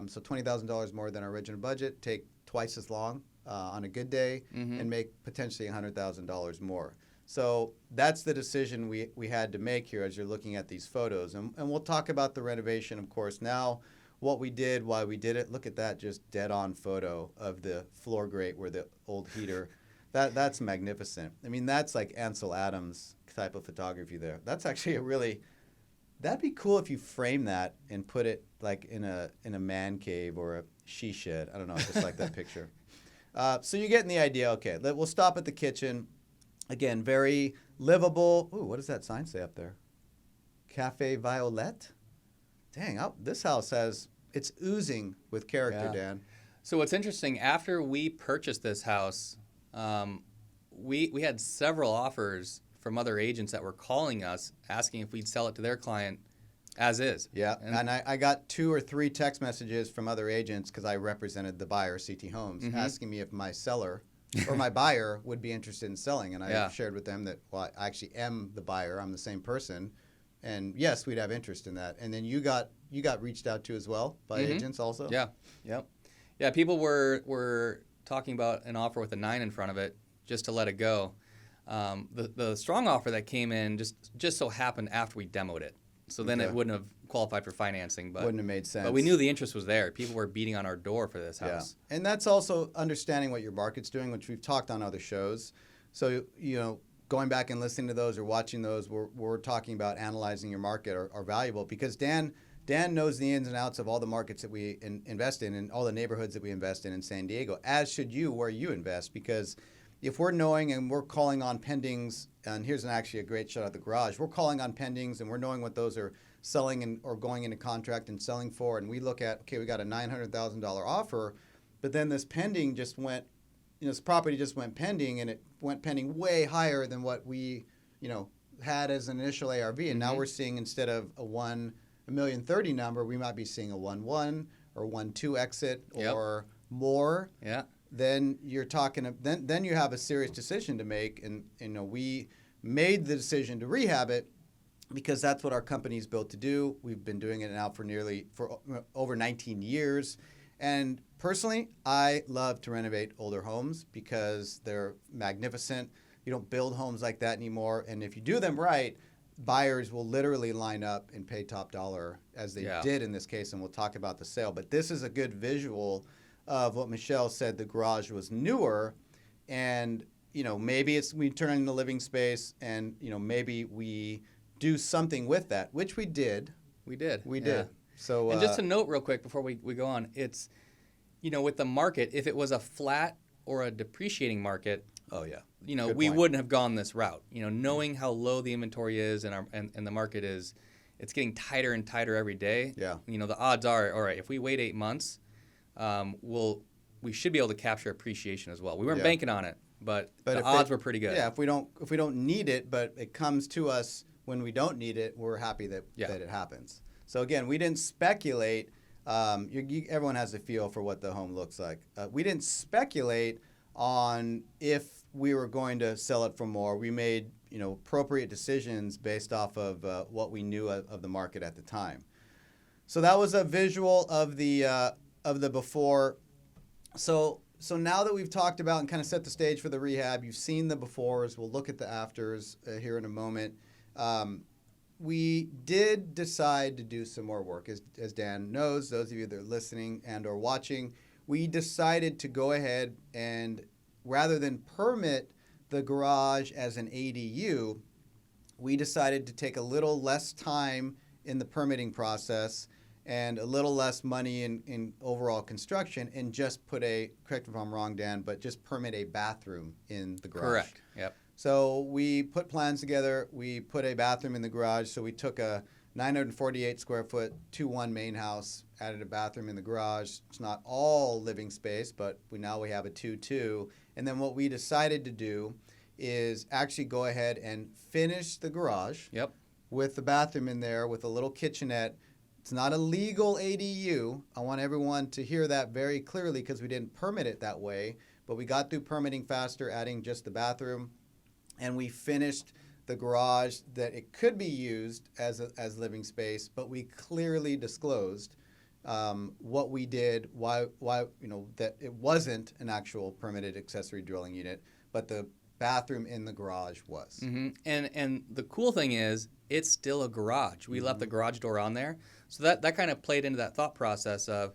so $20,000 more than our original budget, take twice as long on a good day, Mm-hmm. and make potentially $100,000 more? So that's the decision we had to make here as you're looking at these photos. And we'll talk about the renovation, of course, now, what we did, why we did it. Look at that just dead-on photo of the floor grate where the old heater. That's magnificent. I mean, that's like Ansel Adams type of photography there. That's actually that'd be cool if you frame that and put it like in a man cave or a she shed. I don't know, I just like that picture. So you're getting the idea. Okay, we'll stop at the kitchen. Again, very livable. Ooh, what does that sign say up there? Cafe Violette? Dang, this house it's oozing with character, Yeah. Dan. So what's interesting, after we purchased this house, we had several offers from other agents that were calling us, asking if we'd sell it to their client as is. Yeah, and I got 2 or 3 text messages from other agents, because I represented the buyer, CTHomes, Mm-hmm. asking me if my seller or my buyer would be interested in selling. And I shared with them that, well, I actually am the buyer. I'm the same person. And yes, we'd have interest in that. And then you got reached out to as well by Mm-hmm. agents also? Yeah, yep. Yeah, people were talking about an offer with a 9 in front of it just to let it go. The strong offer that came in just so happened after we demoed it. So then Okay. it wouldn't have qualified for financing. But Wouldn't have made sense. But we knew the interest was there. People were beating on our door for this house. Yeah. And that's also understanding what your market's doing, which we've talked on other shows. So, going back and listening to those or watching those, we're talking about analyzing your market are valuable because Dan knows the ins and outs of all the markets that we invest in and all the neighborhoods that we invest in San Diego, as should you where you invest. Because if we're knowing and we're calling on pendings, and here's actually a great shot at the garage, we're calling on pendings and we're knowing what those are selling or going into contract and selling for, and we look at, okay, we got a $900,000 offer, but then this pending just went, this property just went pending, and it went pending way higher than what we, had as an initial ARV, and now we're seeing instead of a $1,030,000 number, we might be seeing a 1.1 or 1.2 exit or more. Yeah. Then you're talking. Then you have a serious decision to make, and we made the decision to rehab it because that's what our company's built to do. We've been doing it now for over 19 years, and personally, I love to renovate older homes because they're magnificent. You don't build homes like that anymore, and if you do them right, buyers will literally line up and pay top dollar as they did in this case, and we'll talk about the sale. But this is a good visual of what Michelle said. The garage was newer, and maybe we turn it into living space, and maybe we do something with that, which we did. We did. So and just to note real quick before we go on, it's with the market, if it was a flat or a depreciating market, we wouldn't have gone this route. Knowing how low the inventory is and the market is, it's getting tighter and tighter every day. Yeah. The odds are, all right, if we wait 8 months, we should be able to capture appreciation as well. We weren't banking on it, but the odds were pretty good. Yeah, if we don't need it, but it comes to us when we don't need it, we're happy that it happens. So again, we didn't speculate. Everyone has a feel for what the home looks like. We didn't speculate on if we were going to sell it for more. We made appropriate decisions based off of what we knew of the market at the time. So that was a visual of the before. So now that we've talked about and kind of set the stage for the rehab, you've seen the befores. We'll look at the afters here in a moment. We did decide to do some more work. As Dan knows, those of you that are listening and or watching, we decided to go ahead and rather than permit the garage as an ADU, we decided to take a little less time in the permitting process and a little less money in overall construction and just correct me if I'm wrong, Dan, but just permit a bathroom in the garage. Correct. Yep. So we put plans together. We put a bathroom in the garage. So we took a 948 square foot 2-1 main house, added a bathroom in the garage. It's not all living space, but now we have a 2-2. And then what we decided to do is actually go ahead and finish the garage with the bathroom in there with a little kitchenette. It's not a legal ADU. I want everyone to hear that very clearly because we didn't permit it that way. But we got through permitting faster, adding just the bathroom. And we finished the garage that it could be used as living space, but we clearly disclosed what we did, why that it wasn't an actual permitted accessory dwelling unit, but the bathroom in the garage was. Mm-hmm. And the cool thing is, it's still a garage. We left the garage door on there, so that kind of played into that thought process of,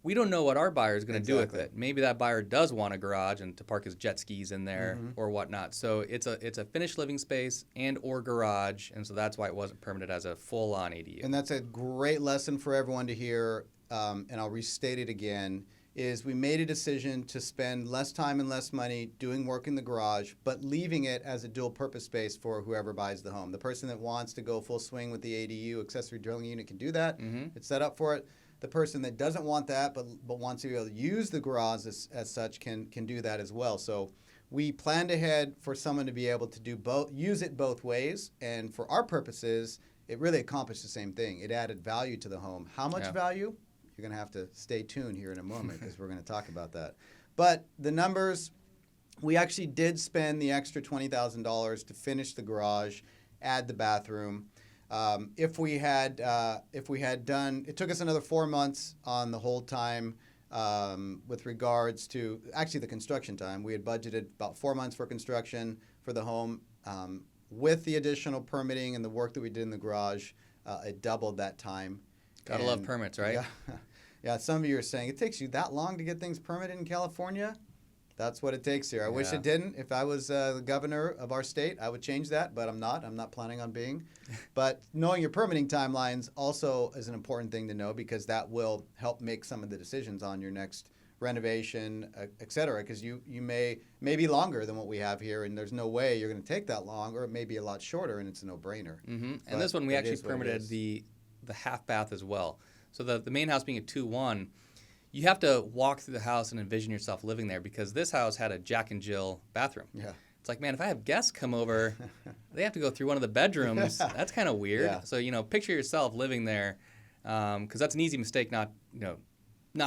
we don't know what our buyer is going to do with it. Maybe that buyer does want a garage and to park his jet skis in there or whatnot. So it's a finished living space and or garage, and so that's why it wasn't permitted as a full-on ADU. And that's a great lesson for everyone to hear, and I'll restate it again, is we made a decision to spend less time and less money doing work in the garage, but leaving it as a dual-purpose space for whoever buys the home. The person that wants to go full swing with the ADU, accessory dwelling unit, can do that. It's set up for it. The person that doesn't want that but wants to be able to use the garage as such can do that as well. So we planned ahead for someone to be able to use it both ways, and for our purposes, it really accomplished the same thing. It added value to the home. How much value? You're going to have to stay tuned here in a moment because we're going to talk about that. But the numbers, we actually did spend the extra $20,000 to finish the garage, add the bathroom. If we had done, it took us another 4 months on the hold time with regards to actually the construction time. We had budgeted about 4 months for construction for the home. With the additional permitting and the work that we did in the garage, It doubled that time. Gotta love permits, right? Yeah, yeah. Some of you are saying it takes you that long to get things permitted in California. That's what it takes here. I wish it didn't. If I was the governor of our state, I would change that, but I'm not. I'm not planning on being. But knowing your permitting timelines also is an important thing to know, because that will help make some of the decisions on your next renovation, et cetera, because you may be longer than what we have here, and there's no way you're going to take that long, or it may be a lot shorter, and it's a no-brainer. Mm-hmm. And this one, we actually permitted the half bath as well. So the main house being a 2-1, you have to walk through the house and envision yourself living there, because this house had a Jack and Jill bathroom. Yeah. It's like, man, if I have guests come over, they have to go through one of the bedrooms. That's kind of weird. Yeah. So, picture yourself living there, because that's an easy mistake not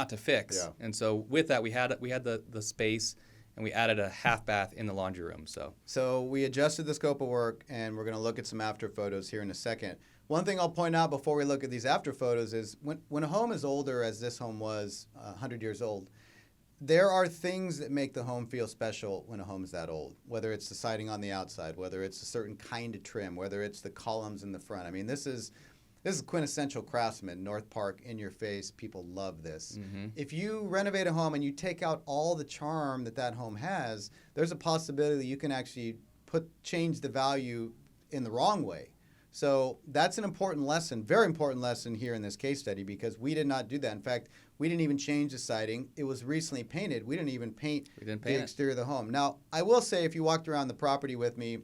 to fix. Yeah. And so with that, we had the space, and we added a half bath in the laundry room. So we adjusted the scope of work, and we're going to look at some after photos here in a second. One thing I'll point out before we look at these after photos is when a home is older, as this home was 100 years old, there are things that make the home feel special when a home is that old, whether it's the siding on the outside, whether it's a certain kind of trim, whether it's the columns in the front. I mean, this is quintessential craftsman, North Park, in your face. People love this. Mm-hmm. If you renovate a home and you take out all the charm that home has, there's a possibility you can actually change the value in the wrong way. So that's an important lesson, very important lesson here in this case study, because we did not do that. In fact, we didn't even change the siding. It was recently painted. We didn't even paint the exterior of the home. Now, I will say, if you walked around the property with me,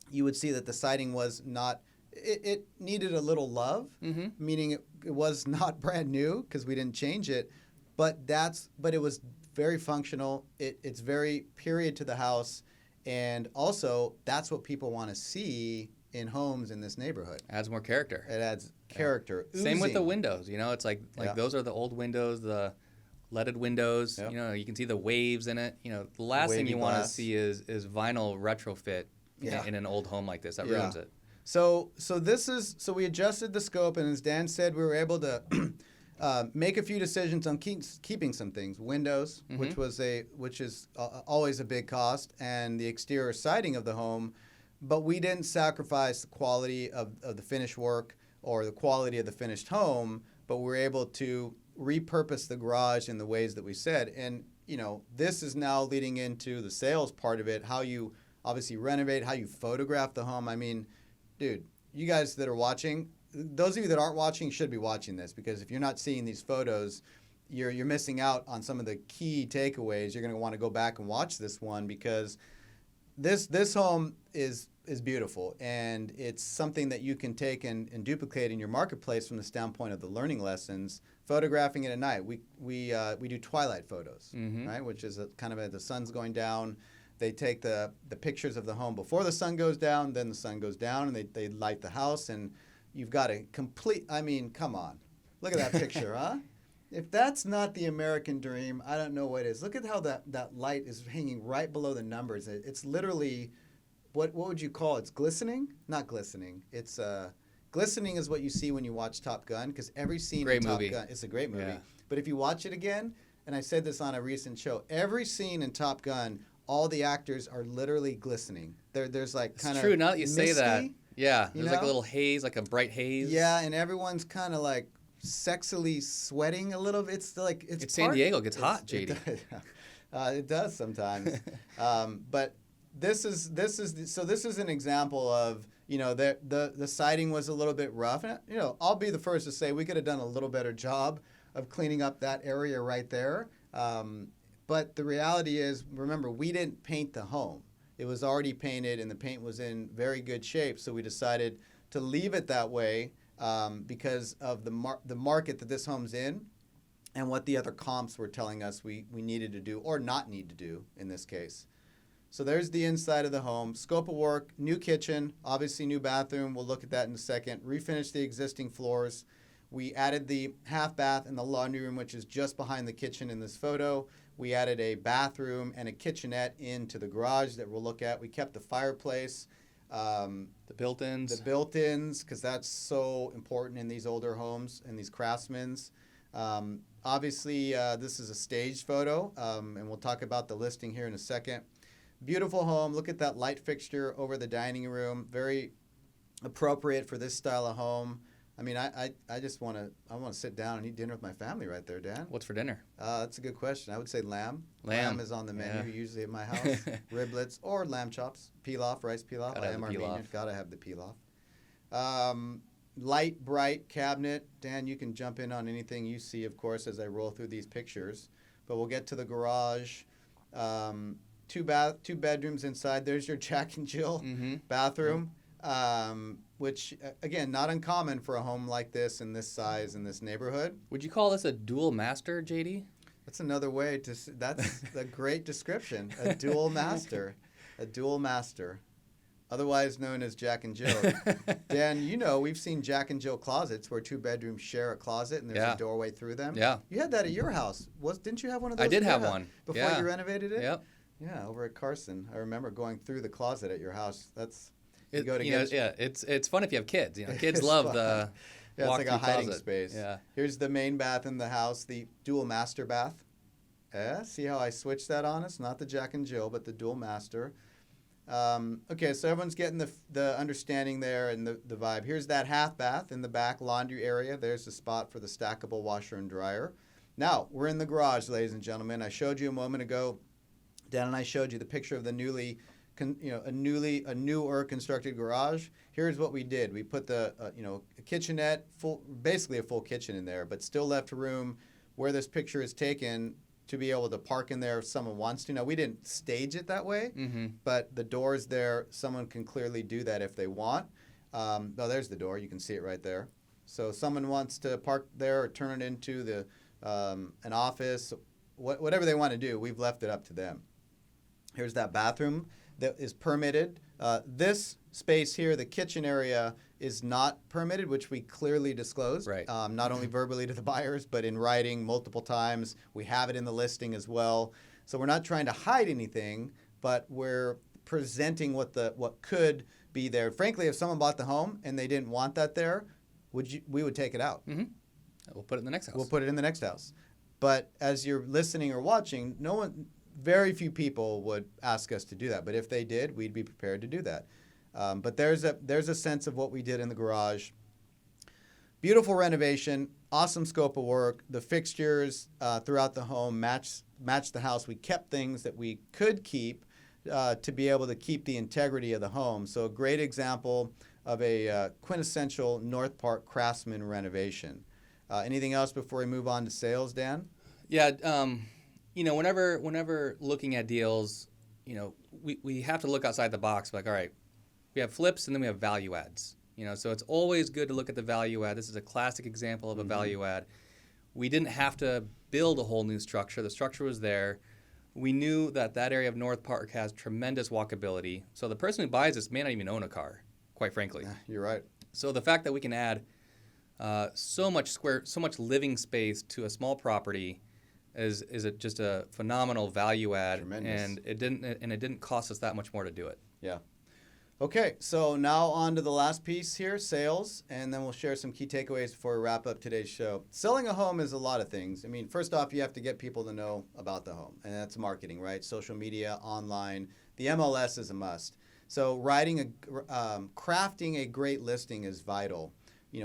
you would see that the siding was not, it needed a little love, mm-hmm. meaning it was not brand new because we didn't change it, but it was very functional. It's very period to the house, and also that's what people want to see in homes in this neighborhood. Adds more character. It adds character. Yeah. Same with the windows. It's like those are the old windows, the leaded windows. Yep. You can see the waves in it. The last thing you want to see is vinyl retrofit in an old home like this. That ruins it. So we adjusted the scope, and as Dan said, we were able to make a few decisions on keeping some things. Windows, mm-hmm. which is always a big cost, and the exterior siding of the home. But we didn't sacrifice the quality of the finished work or the quality of the finished home, but we were able to repurpose the garage in the ways that we said. And, this is now leading into the sales part of it, how you obviously renovate, how you photograph the home. I mean, dude, you guys that are watching, those of you that aren't watching should be watching this, because if you're not seeing these photos, you're missing out on some of the key takeaways. You're going to want to go back and watch this one, because this home is beautiful, and it's something that you can take and duplicate in your marketplace from the standpoint of the learning lessons. Photographing it at night, we do Twilight Photos, mm-hmm. right? Which is kind of as the sun's going down. They take the pictures of the home before the sun goes down, then the sun goes down, and they light the house, and you've got a complete. I mean, come on, look at that picture, huh? If that's not the American dream, I don't know what is. Look at how that light is hanging right below the numbers. It's literally, what would you call it? It's glistening? Not glistening. It's glistening is what you see when you watch Top Gun, because every scene in Top Gun, it's a great movie. Yeah. But if you watch it again, and I said this on a recent show, every scene in Top Gun, all the actors are literally glistening. There's like kind of true. Now that you misty, say that, yeah, there's like a little haze, like a bright haze. Yeah, and everyone's kind of like sexily sweating a little bit. It's San Diego. It gets hot, JD. It does sometimes. But this is an example of, the siding was a little bit rough. And, I'll be the first to say we could have done a little better job of cleaning up that area right there. But the reality is, remember, we didn't paint the home. It was already painted, and the paint was in very good shape. So we decided to leave it that way because of the market that this home's in, and what the other comps were telling us we needed to do, or not need to do in this case. So there's the inside of the home. Scope of work, new kitchen, obviously new bathroom. We'll look at that in a second. Refinish the existing floors. We added the half bath and the laundry room, which is just behind the kitchen in this photo. We added a bathroom and a kitchenette into the garage that we'll look at. We kept the fireplace. The built-ins. The built-ins, because that's so important in these older homes and these craftsmen's. Obviously, this is a staged photo, and we'll talk about the listing here in a second. Beautiful home. Look at that light fixture over the dining room. Very appropriate for this style of home. I mean, I just want to sit down and eat dinner with my family right there, Dan. What's for dinner? That's a good question. I would say lamb. Lamb Is on the menu usually at my house. Riblets or lamb chops, pilaf, rice pilaf. Gotta I have am the Armenian. pilaf. Gotta have the pilaf. Light, bright cabinet. Dan, you can jump in on anything you see, of course, as I roll through these pictures. But we'll get to the garage. Two bedrooms inside. There's your Jack and Jill bathroom, which, again, not uncommon for a home like this in this size in this neighborhood. Would you call this a dual master, JD? That's another way to. That's a great description. A dual master. A dual master. Otherwise known as Jack and Jill. Dan, you know, we've seen Jack and Jill closets where two bedrooms share a closet and there's a doorway through them. Yeah. You had that at your house. Didn't you have one of those? I did have one. Before you renovated it? Yep. Yeah, over at Carson. I remember going through the closet at your house. It's fun if you have kids. You know, kids love the it's like a hiding closet. space. Yeah. Here's the main bath in the house, the dual master bath. See how I switched that on us? Not the Jack and Jill, but the dual master. Okay, so everyone's getting the understanding there and the vibe. Here's that half bath in the back laundry area. There's the spot for the stackable washer and dryer. Now, we're in the garage, ladies and gentlemen. I showed you a moment ago, Dan and I showed you the picture of the a newer constructed garage. Here's what we did. We put a kitchenette, basically a full kitchen in there, but still left room where this picture is taken to be able to park in there if someone wants to. Now, we didn't stage it that way, but the door's there. Someone can clearly do that if they want. There's the door. You can see it right there. So someone wants to park there or turn it into an office, whatever they want to do, we've left it up to them. Here's that bathroom that is permitted. This space here, the kitchen area, is not permitted, which we clearly disclosed, right. Not only verbally to the buyers, but in writing multiple times. We have it in the listing as well. So we're not trying to hide anything, but we're presenting what could be there. Frankly, if someone bought the home and they didn't want that there, we would take it out. We'll put it in the next house. We'll put it in the next house. But as you're listening or watching, very few people would ask us to do that. But if they did, we'd be prepared to do that. But there's a sense of what we did in the garage. Beautiful renovation, awesome scope of work. The fixtures throughout the home match the house. We kept things that we could keep to be able to keep the integrity of the home. So a great example of a quintessential North Park craftsman renovation. Anything else before we move on to sales, Dan? Yeah. Whenever looking at deals, we have to look outside the box. Like, all right, we have flips and then we have value adds. So it's always good to look at the value add. This is a classic example of a value add. We didn't have to build a whole new structure. The structure was there. We knew that area of North Park has tremendous walkability. So the person who buys this may not even own a car, quite frankly. Yeah, you're right. So the fact that we can add so much living space to a small property is just a phenomenal value add. Tremendous. And it didn't cost us that much more to do it. Yeah. Okay, so now on to the last piece here, sales, and then we'll share some key takeaways before we wrap up today's show. Selling a home is a lot of things. I mean, first off, you have to get people to know about the home, and that's marketing, right? Social media, online. The MLS is a must. So crafting a great listing is vital.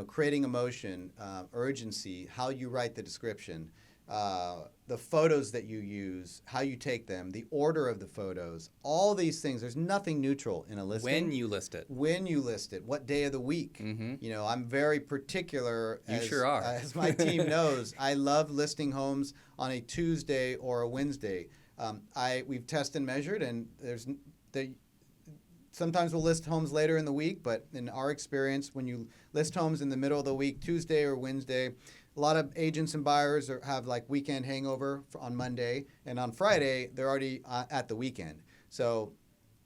Creating emotion, urgency, how you write the description, the photos that you use, how you take them, the order of the photos, all these things. There's nothing neutral in a listing. When you list it. What day of the week. I'm very particular. You sure are. As my team knows, I love listing homes on a Tuesday or a Wednesday. We've tested and measured, and sometimes we'll list homes later in the week, but in our experience, when you list homes in the middle of the week, Tuesday or Wednesday, a lot of agents and buyers have like weekend hangover on Monday, and on Friday, they're already at the weekend. So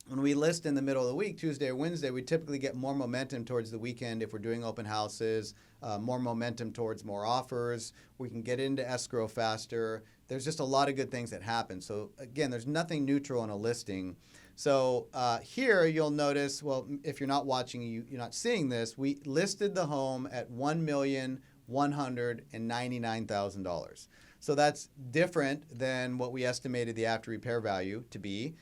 when we list in the middle of the week, Tuesday or Wednesday, we typically get more momentum towards the weekend if we're doing open houses, more momentum towards more offers. We can get into escrow faster. There's just a lot of good things that happen. So again, there's nothing neutral in a listing. So here you'll notice, well, if you're not watching, you're not seeing this, we listed the home at $1,199,000. So that's different than what we estimated the after repair value to be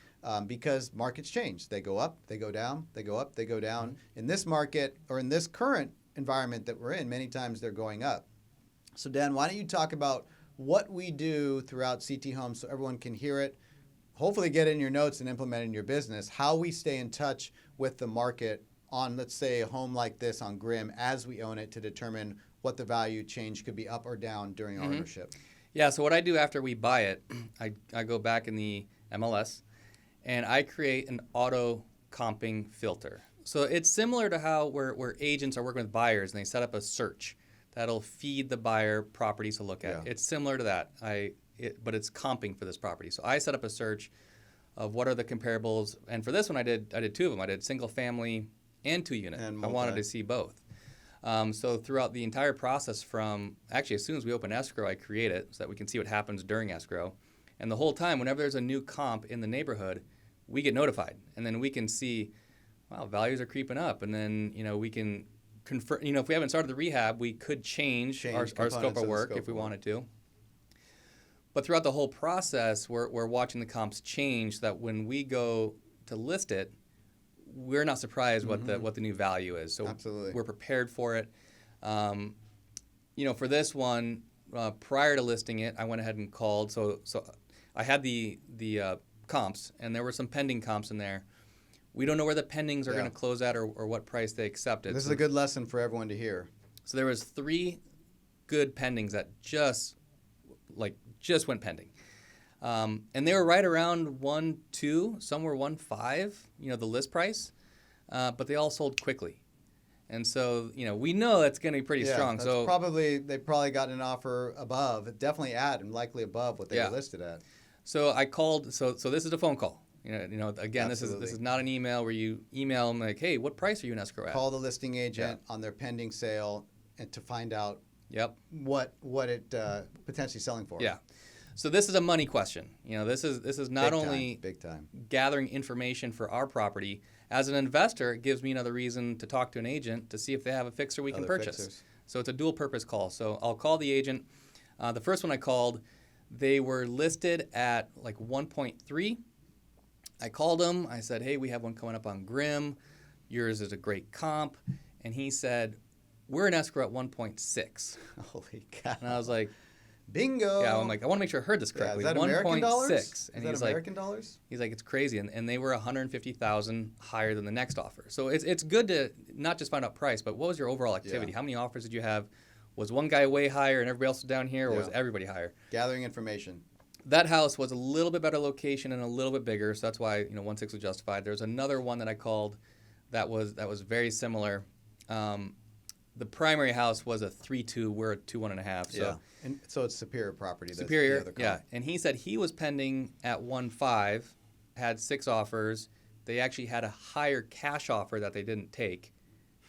because markets change. They go up, they go down, they go up, they go down. In this market, or in this current environment that we're in, many times they're going up. So Dan, why don't you talk about what we do throughout CTHomes so everyone can hear it, hopefully get it in your notes and implement it in your business, how we stay in touch with the market on, let's say, a home like this on Grimm as we own it to determine what the value change could be up or down during our ownership. Yeah, so what I do after we buy it, I go back in the MLS and I create an auto comping filter. So it's similar to how where agents are working with buyers and they set up a search that'll feed the buyer properties to look at. Yeah. It's similar to that, but it's comping for this property. So I set up a search of what are the comparables, and for this one I did two of them. I did single family and 2-unit. And I wanted to see both. So throughout the entire process from, actually as soon as we open escrow, I create it so that we can see what happens during escrow. And the whole time, whenever there's a new comp in the neighborhood, we get notified. And then we can see, wow, values are creeping up. And then, we can confirm, if we haven't started the rehab, we could change our scope of work if we wanted to. But throughout the whole process, we're watching the comps change so that when we go to list it, we're not surprised what the new value is. So Absolutely. We're prepared for it. For this one, prior to listing it, I went ahead and called. So I had the comps, and there were some pending comps in there. We don't know where the pendings are going to close at or what price they accepted. This is a good lesson for everyone to hear. So there was 3 good pendings that just went pending. And they were right around 1.2, some were 1.5, the list price, but they all sold quickly. And so, we know that's going to be pretty strong. That's so they probably got an offer above, definitely at and likely above what they were listed at. So I called. So this is a phone call. Again, this is not an email where you email them like, hey, what price are you in escrow at? Call the listing agent on their pending sale and to find out what it potentially selling for. Yeah. So this is a money question. This is not only big time gathering information for our property. As an investor, it gives me another reason to talk to an agent to see if they have a fixer we can purchase. Fixers. So it's a dual purpose call. So I'll call the agent. The first one I called, they were listed at like 1.3. I called him. I said, hey, we have one coming up on Grimm. Yours is a great comp. And he said, we're in escrow at 1.6. Holy cow. And I was like, bingo. Yeah, I'm like, I want to make sure I heard this correctly. Is that American dollars? 1.6. And is that American dollars? He's like, it's crazy. And they were $150,000 higher than the next offer. So it's good to not just find out price, but what was your overall activity? How many offers did you have? Was one guy way higher and everybody else was down here, or was everybody higher? Gathering information. That house was a little bit better location and a little bit bigger, so that's why 1.6 was justified. There's another one that I called that was very similar. The primary house was a 3.2. We're at 2.1.5. So and so it's superior property. Superior, that's the other comp. And he said he was pending at 1.5, had 6 offers. They actually had a higher cash offer that they didn't take.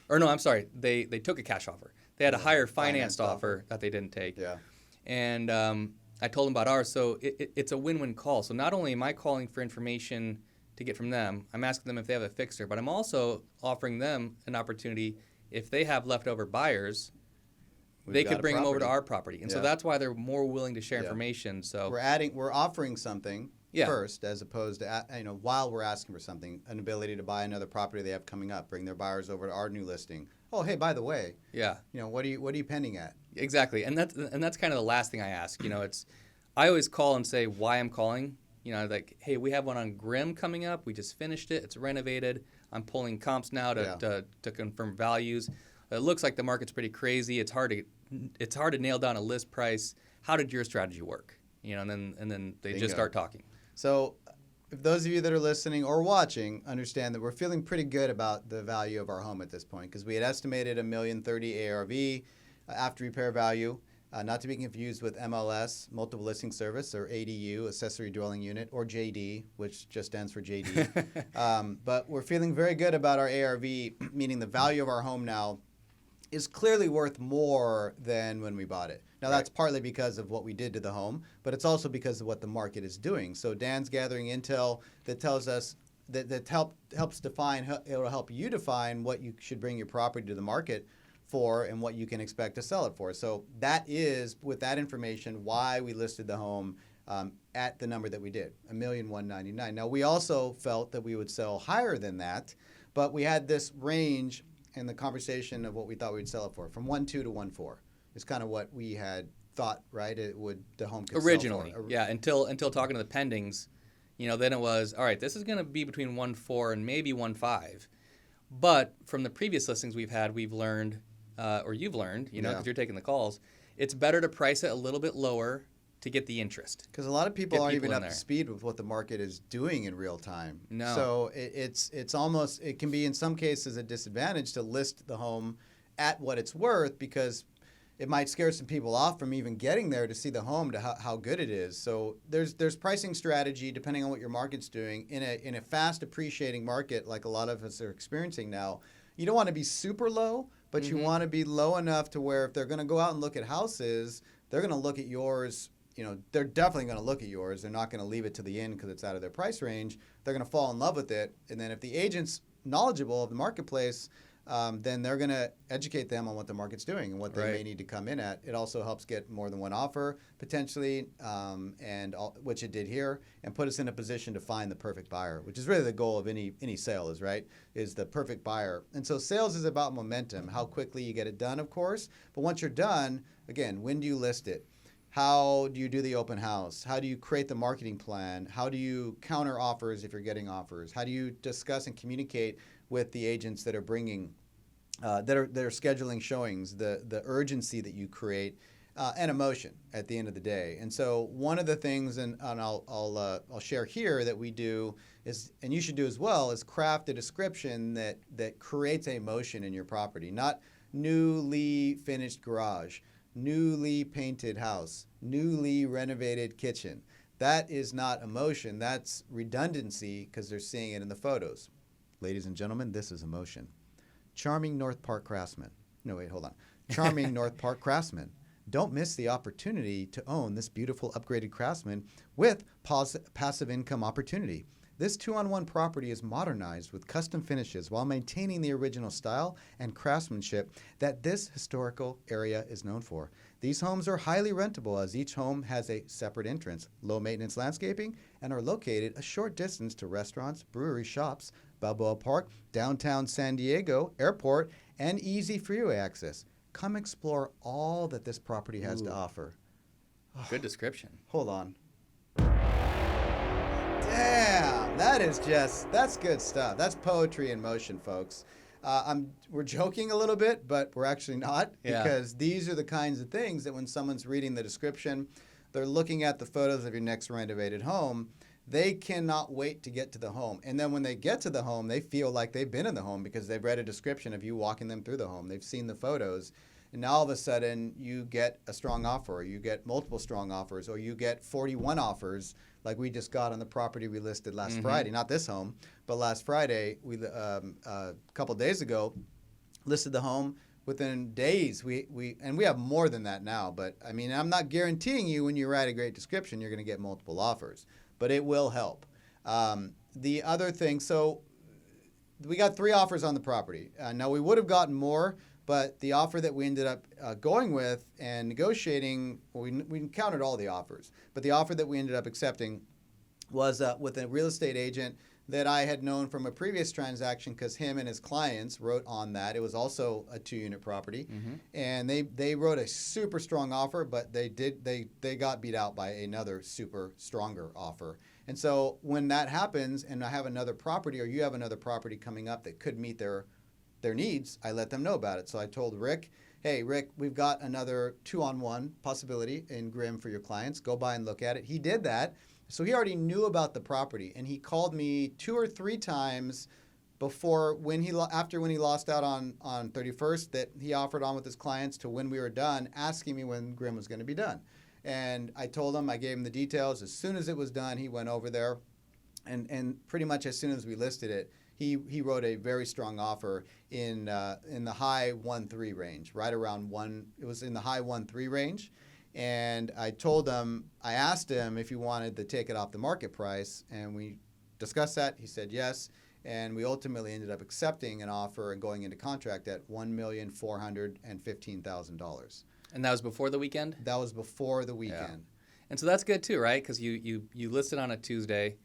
Or no, I'm sorry, they took a cash offer. They had a higher financed offer that they didn't take. Yeah. And I told them about ours. So it's a win-win call. So not only am I calling for information to get from them, I'm asking them if they have a fixer, but I'm also offering them an opportunity. If they have leftover buyers, they could bring them over to our property. And so that's why they're more willing to share information. So we're offering something first, as opposed to, while we're asking for something, an ability to buy another property they have coming up, bring their buyers over to our new listing. Oh, hey, by the way, what are you pending at? Exactly. And that's kind of the last thing I ask. I always call and say why I'm calling. Like, hey, we have one on Grimm coming up. We just finished it. It's renovated. I'm pulling comps now to confirm values. It looks like the market's pretty crazy. It's hard to nail down a list price. How did your strategy work? And then they just start talking. So, if those of you that are listening or watching understand that we're feeling pretty good about the value of our home at this point, because we had estimated $1,030,000 ARV after repair value. Not to be confused with MLS, Multiple Listing Service, or ADU, Accessory Dwelling Unit, or JD, which just stands for JD. But we're feeling very good about our ARV, meaning the value of our home now is clearly worth more than when we bought it. Now, that's partly because of what we did to the home, but it's also because of what the market is doing. So Dan's gathering intel that tells us that helps define, it'll help you define what you should bring your property to the market for and what you can expect to sell it for. So that is, with that information, why we listed the home at the number that we did, $1,199,000. Now, we also felt that we would sell higher than that, but we had this range and the conversation of what we thought we'd sell it for, from 1.2 to 1.4 is kind of what we had thought, right? The home could originally, sell for. yeah. Until talking to the pendings, then it was all right. This is going to be between 1.4 and maybe 1.5. But from the previous listings we've had, we've learned, or you've learned, because you're taking the calls, it's better to price it a little bit lower to get the interest. Because a lot of people aren't even up there. to speed with what the market is doing in real time. No. So it's almost, it can be in some cases a disadvantage to list the home at what it's worth, because it might scare some people off from even getting there to see the home, to how good it is. So there's pricing strategy depending on what your market's doing. In a fast appreciating market like a lot of us are experiencing now, you don't want to be super low, but you want to be low enough to where if they're going to go out and look at houses, they're going to look at yours. They're definitely going to look at yours. They're not going to leave it to the end because it's out of their price range. They're going to fall in love with it. And then if the agent's knowledgeable of the marketplace, then they're going to educate them on what the market's doing and what they may need to come in at. It also helps get more than one offer potentially, which it did here, and put us in a position to find the perfect buyer, which is really the goal of any sale is the perfect buyer. And so sales is about momentum, how quickly you get it done, of course. But once you're done, again, when do you list it? How do you do the open house? How do you create the marketing plan? How do you counter offers if you're getting offers? How do you discuss and communicate with the agents that are bringing, that are scheduling showings? The urgency that you create, and emotion at the end of the day. And so one of the things, and I'll share here that we do is, and you should do as well, is craft a description that creates emotion in your property, not newly finished garage, newly painted house, newly renovated kitchen. That is not emotion. That's redundancy because they're seeing it in the photos. Ladies and gentlemen, this is emotion. Charming North Park craftsman. No, wait, hold on. Charming North Park craftsman. Don't miss the opportunity to own this beautiful upgraded craftsman with passive income opportunity. This 2-on-1 property is modernized with custom finishes while maintaining the original style and craftsmanship that this historical area is known for. These homes are highly rentable as each home has a separate entrance, low maintenance landscaping, and are located a short distance to restaurants, brewery, shops, Balboa Park, downtown San Diego, airport, and easy freeway access. Come explore all that this property has to offer. Good description. Hold on. Damn, that's good stuff. That's poetry in motion, folks. We're joking a little bit, but we're actually not, because these are the kinds of things that when someone's reading the description, they're looking at the photos of your next renovated home, they cannot wait to get to the home. And then when they get to the home, they feel like they've been in the home because they've read a description of you walking them through the home. They've seen the photos. And now all of a sudden, you get a strong offer, or you get multiple strong offers, or you get 41 offers like we just got on the property we listed last Friday. Not this home, but last Friday, we a couple days ago, listed the home within days. We have more than that now, but I mean, I'm not guaranteeing you when you write a great description, you're going to get multiple offers, but it will help. The other thing, so we got 3 offers on the property. Now, we would have gotten more, but the offer that we ended up going with and negotiating, we counted all the offers, but the offer that we ended up accepting was with a real estate agent that I had known from a previous transaction because him and his clients wrote on that. It was also a 2-unit property, and they wrote a super strong offer, but they got beat out by another super stronger offer. And so when that happens, and I have another property, or you have another property coming up that could meet their needs, I let them know about it. So I told Rick, hey, Rick, we've got another 2-on-1 possibility in Grimm for your clients. Go by and look at it. He did that. So he already knew about the property, and he called me 2 or 3 times before when he lost out on 31st that he offered on with his clients to when we were done, asking me when Grimm was going to be done. And I told him, I gave him the details. As soon as it was done, he went over there, and pretty much as soon as we listed it, he wrote a very strong offer in the high 1.3 range, right around 1. It was in the high 1.3 range, and I asked him if he wanted to take it off the market price, and we discussed that. He said yes, and we ultimately ended up accepting an offer and going into contract at $1,415,000. And that was before the weekend? That was before the weekend. Yeah. And so that's good too, right? Because you listed on a Tuesday.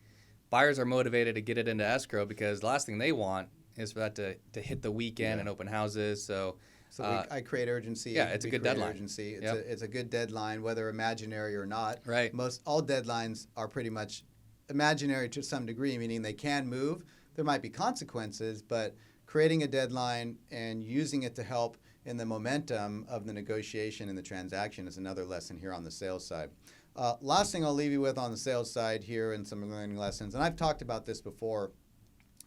Buyers are motivated to get it into escrow because the last thing they want is for that to hit the weekend and open houses. So I create urgency. Yeah, it's a good deadline. Urgency. It's a good deadline, whether imaginary or not. Right. All deadlines are pretty much imaginary to some degree, meaning they can move. There might be consequences, but creating a deadline and using it to help in the momentum of the negotiation and the transaction is another lesson here on the sales side. Last thing I'll leave you with on the sales side here and some learning lessons, and I've talked about this before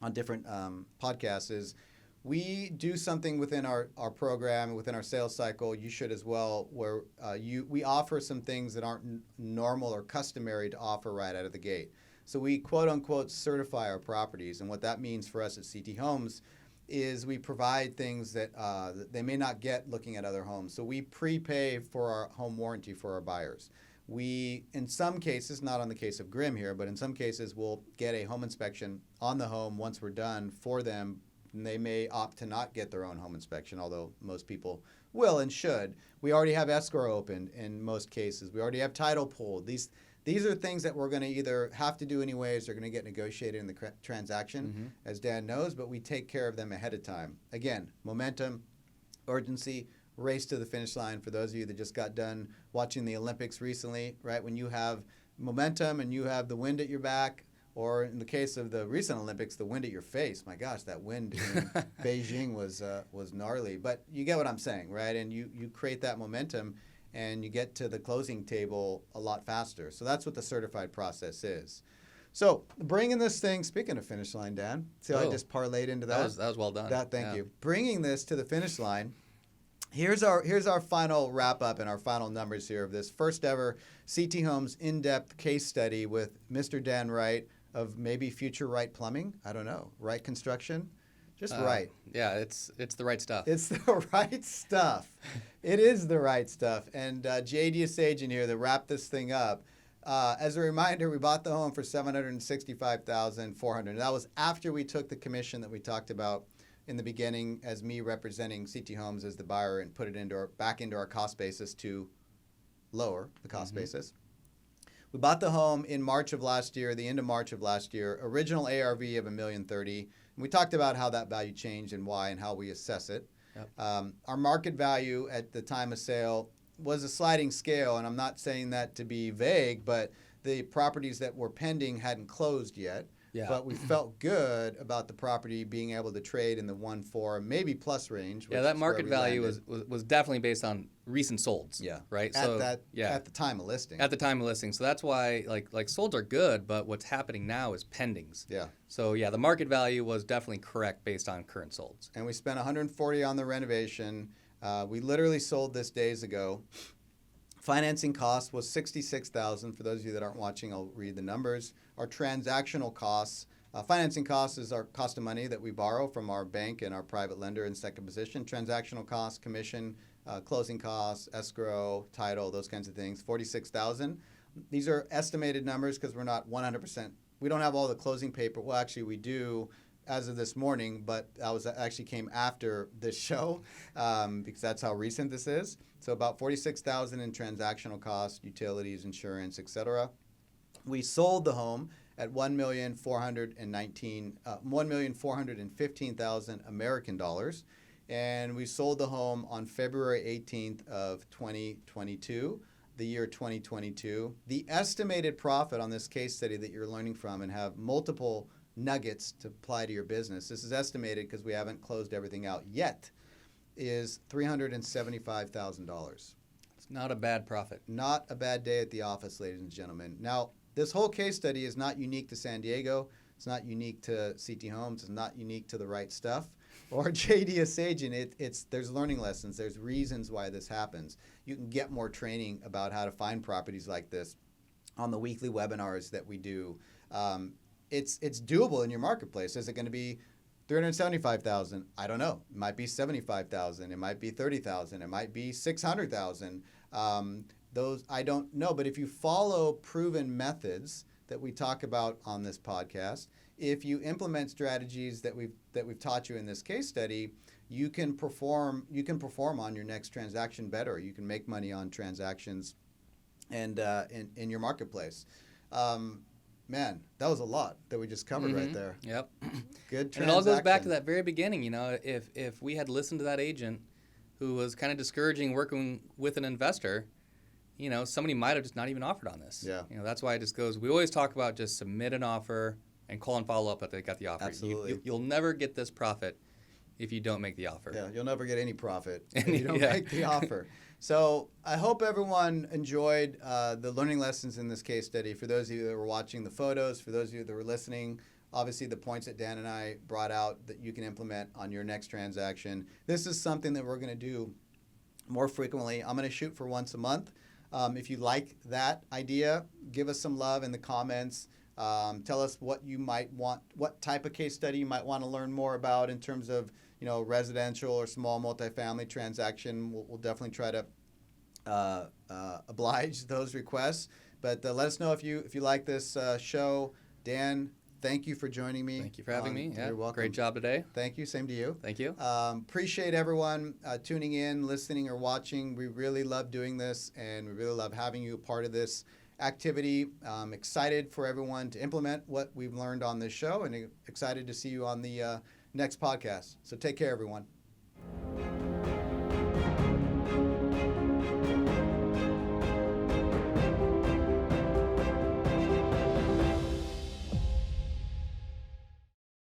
on different podcasts, is we do something within our program, within our sales cycle, you should as well, where we offer some things that aren't normal or customary to offer right out of the gate. So we quote unquote certify our properties, and what that means for us at CTHomes is we provide things that they may not get looking at other homes. So we prepay for our home warranty for our buyers. We, in some cases, not on the case of Grimm here, but in some cases, we'll get a home inspection on the home once we're done for them. And they may opt to not get their own home inspection, although most people will and should. We already have escrow opened in most cases. We already have title pulled. These are things that we're going to either have to do anyways or going to get negotiated in the transaction, as Dan knows, but we take care of them ahead of time. Again, momentum, urgency, race to the finish line. For those of you that just got done watching the Olympics recently, right, when you have momentum and you have the wind at your back, or in the case of the recent Olympics, the wind at your face. My gosh, that wind in Beijing was gnarly. But you get what I'm saying, right? And you create that momentum, and you get to the closing table a lot faster. So that's what the certified process is. So bringing this thing, speaking of finish line, Dan, see how I just parlayed into that? That was well done. Thank you. Bringing this to the finish line, here's our final wrap up and our final numbers here of this first ever CTHomes in-depth case study with Mr. Dan Wright of maybe future Wright Plumbing. I don't know. Wright Construction. Just right. Yeah, it's the right stuff. It's the right stuff. It is the right stuff. And JD Sage in here to wrap this thing up. As a reminder, we bought the home for $765,400. That was after we took the commission that we talked about in the beginning as me representing CTHomes as the buyer and put it back into our cost basis to lower the cost basis. We bought the home in March of last year, the end of March of last year, original ARV of $1,030,000. And we talked about how that value changed and why and how we assess it. Yep. Our market value at the time of sale was a sliding scale, and I'm not saying that to be vague, but the properties that were pending hadn't closed yet. Yeah. But we felt good about the property being able to trade in the 1.4, maybe plus range. Yeah, that market value was definitely based on recent solds. Yeah. Right. At the time of listing. At the time of listing. So that's why like solds are good, but what's happening now is pendings. Yeah. So yeah, the market value was definitely correct based on current solds. And we spent $140 on the renovation. We literally sold this days ago. Financing cost was $66,000. For those of you that aren't watching, I'll read the numbers. Our transactional costs, financing costs is our cost of money that we borrow from our bank and our private lender in second position. Transactional costs, commission, closing costs, escrow, title, those kinds of things, $46,000. These are estimated numbers because we're not 100%. We don't have all the closing paper. Well, actually, we do as of this morning, but that actually came after this show because that's how recent this is. So about $46,000 in transactional costs, utilities, insurance, etc. We sold the home at $1,415,000 American dollars, and we sold the home on February 18th of 2022, the year 2022. The estimated profit on this case study that you're learning from and have multiple nuggets to apply to your business. This is estimated because we haven't closed everything out yet. Is $375,000. It's not a bad profit. Not a bad day at the office, ladies and gentlemen. Now, this whole case study is not unique to San Diego. It's not unique to CTHomes. It's not unique to the right stuff or JD Asajian. There's learning lessons. There's reasons why this happens. You can get more training about how to find properties like this on the weekly webinars that we do. It's doable in your marketplace. Is it going to be $375,000? I don't know. It might be $75,000. It might be $30,000. It might be $600,000. Those I don't know. But if you follow proven methods that we talk about on this podcast, if you implement strategies that we've taught you in this case study, you can perform on your next transaction better. You can make money on transactions and in your marketplace. man, that was a lot that we just covered right there. Yep. Good transaction. And it all goes back to that very beginning. You know, if we had listened to that agent who was kind of discouraging working with an investor, you know, somebody might have just not even offered on this. Yeah. You know, that's why it just goes, we always talk about just submit an offer and call and follow up that they got the offer. Absolutely. You'll never get this profit if you don't make the offer. Yeah, you'll never get any profit if you don't Yeah. make the offer. So I hope everyone enjoyed the learning lessons in this case study. For those of you that were watching the photos, for those of you that were listening, obviously the points that Dan and I brought out that you can implement on your next transaction. This is something that we're going to do more frequently. I'm going to shoot for once a month. If you like that idea, give us some love in the comments. Tell us what you might want, what type of case study you might want to learn more about in terms of, you know, residential or small multifamily transaction. We'll definitely try to oblige those requests. But let us know if you like this show. Dan, thank you for joining me. Thank you for having me. Yeah, you're welcome. Great job today. Thank you. Same to you. Thank you. Appreciate everyone tuning in, listening, or watching. We really love doing this, and we really love having you a part of this activity. Excited for everyone to implement what we've learned on this show, and excited to see you on the next podcast. So take care, everyone.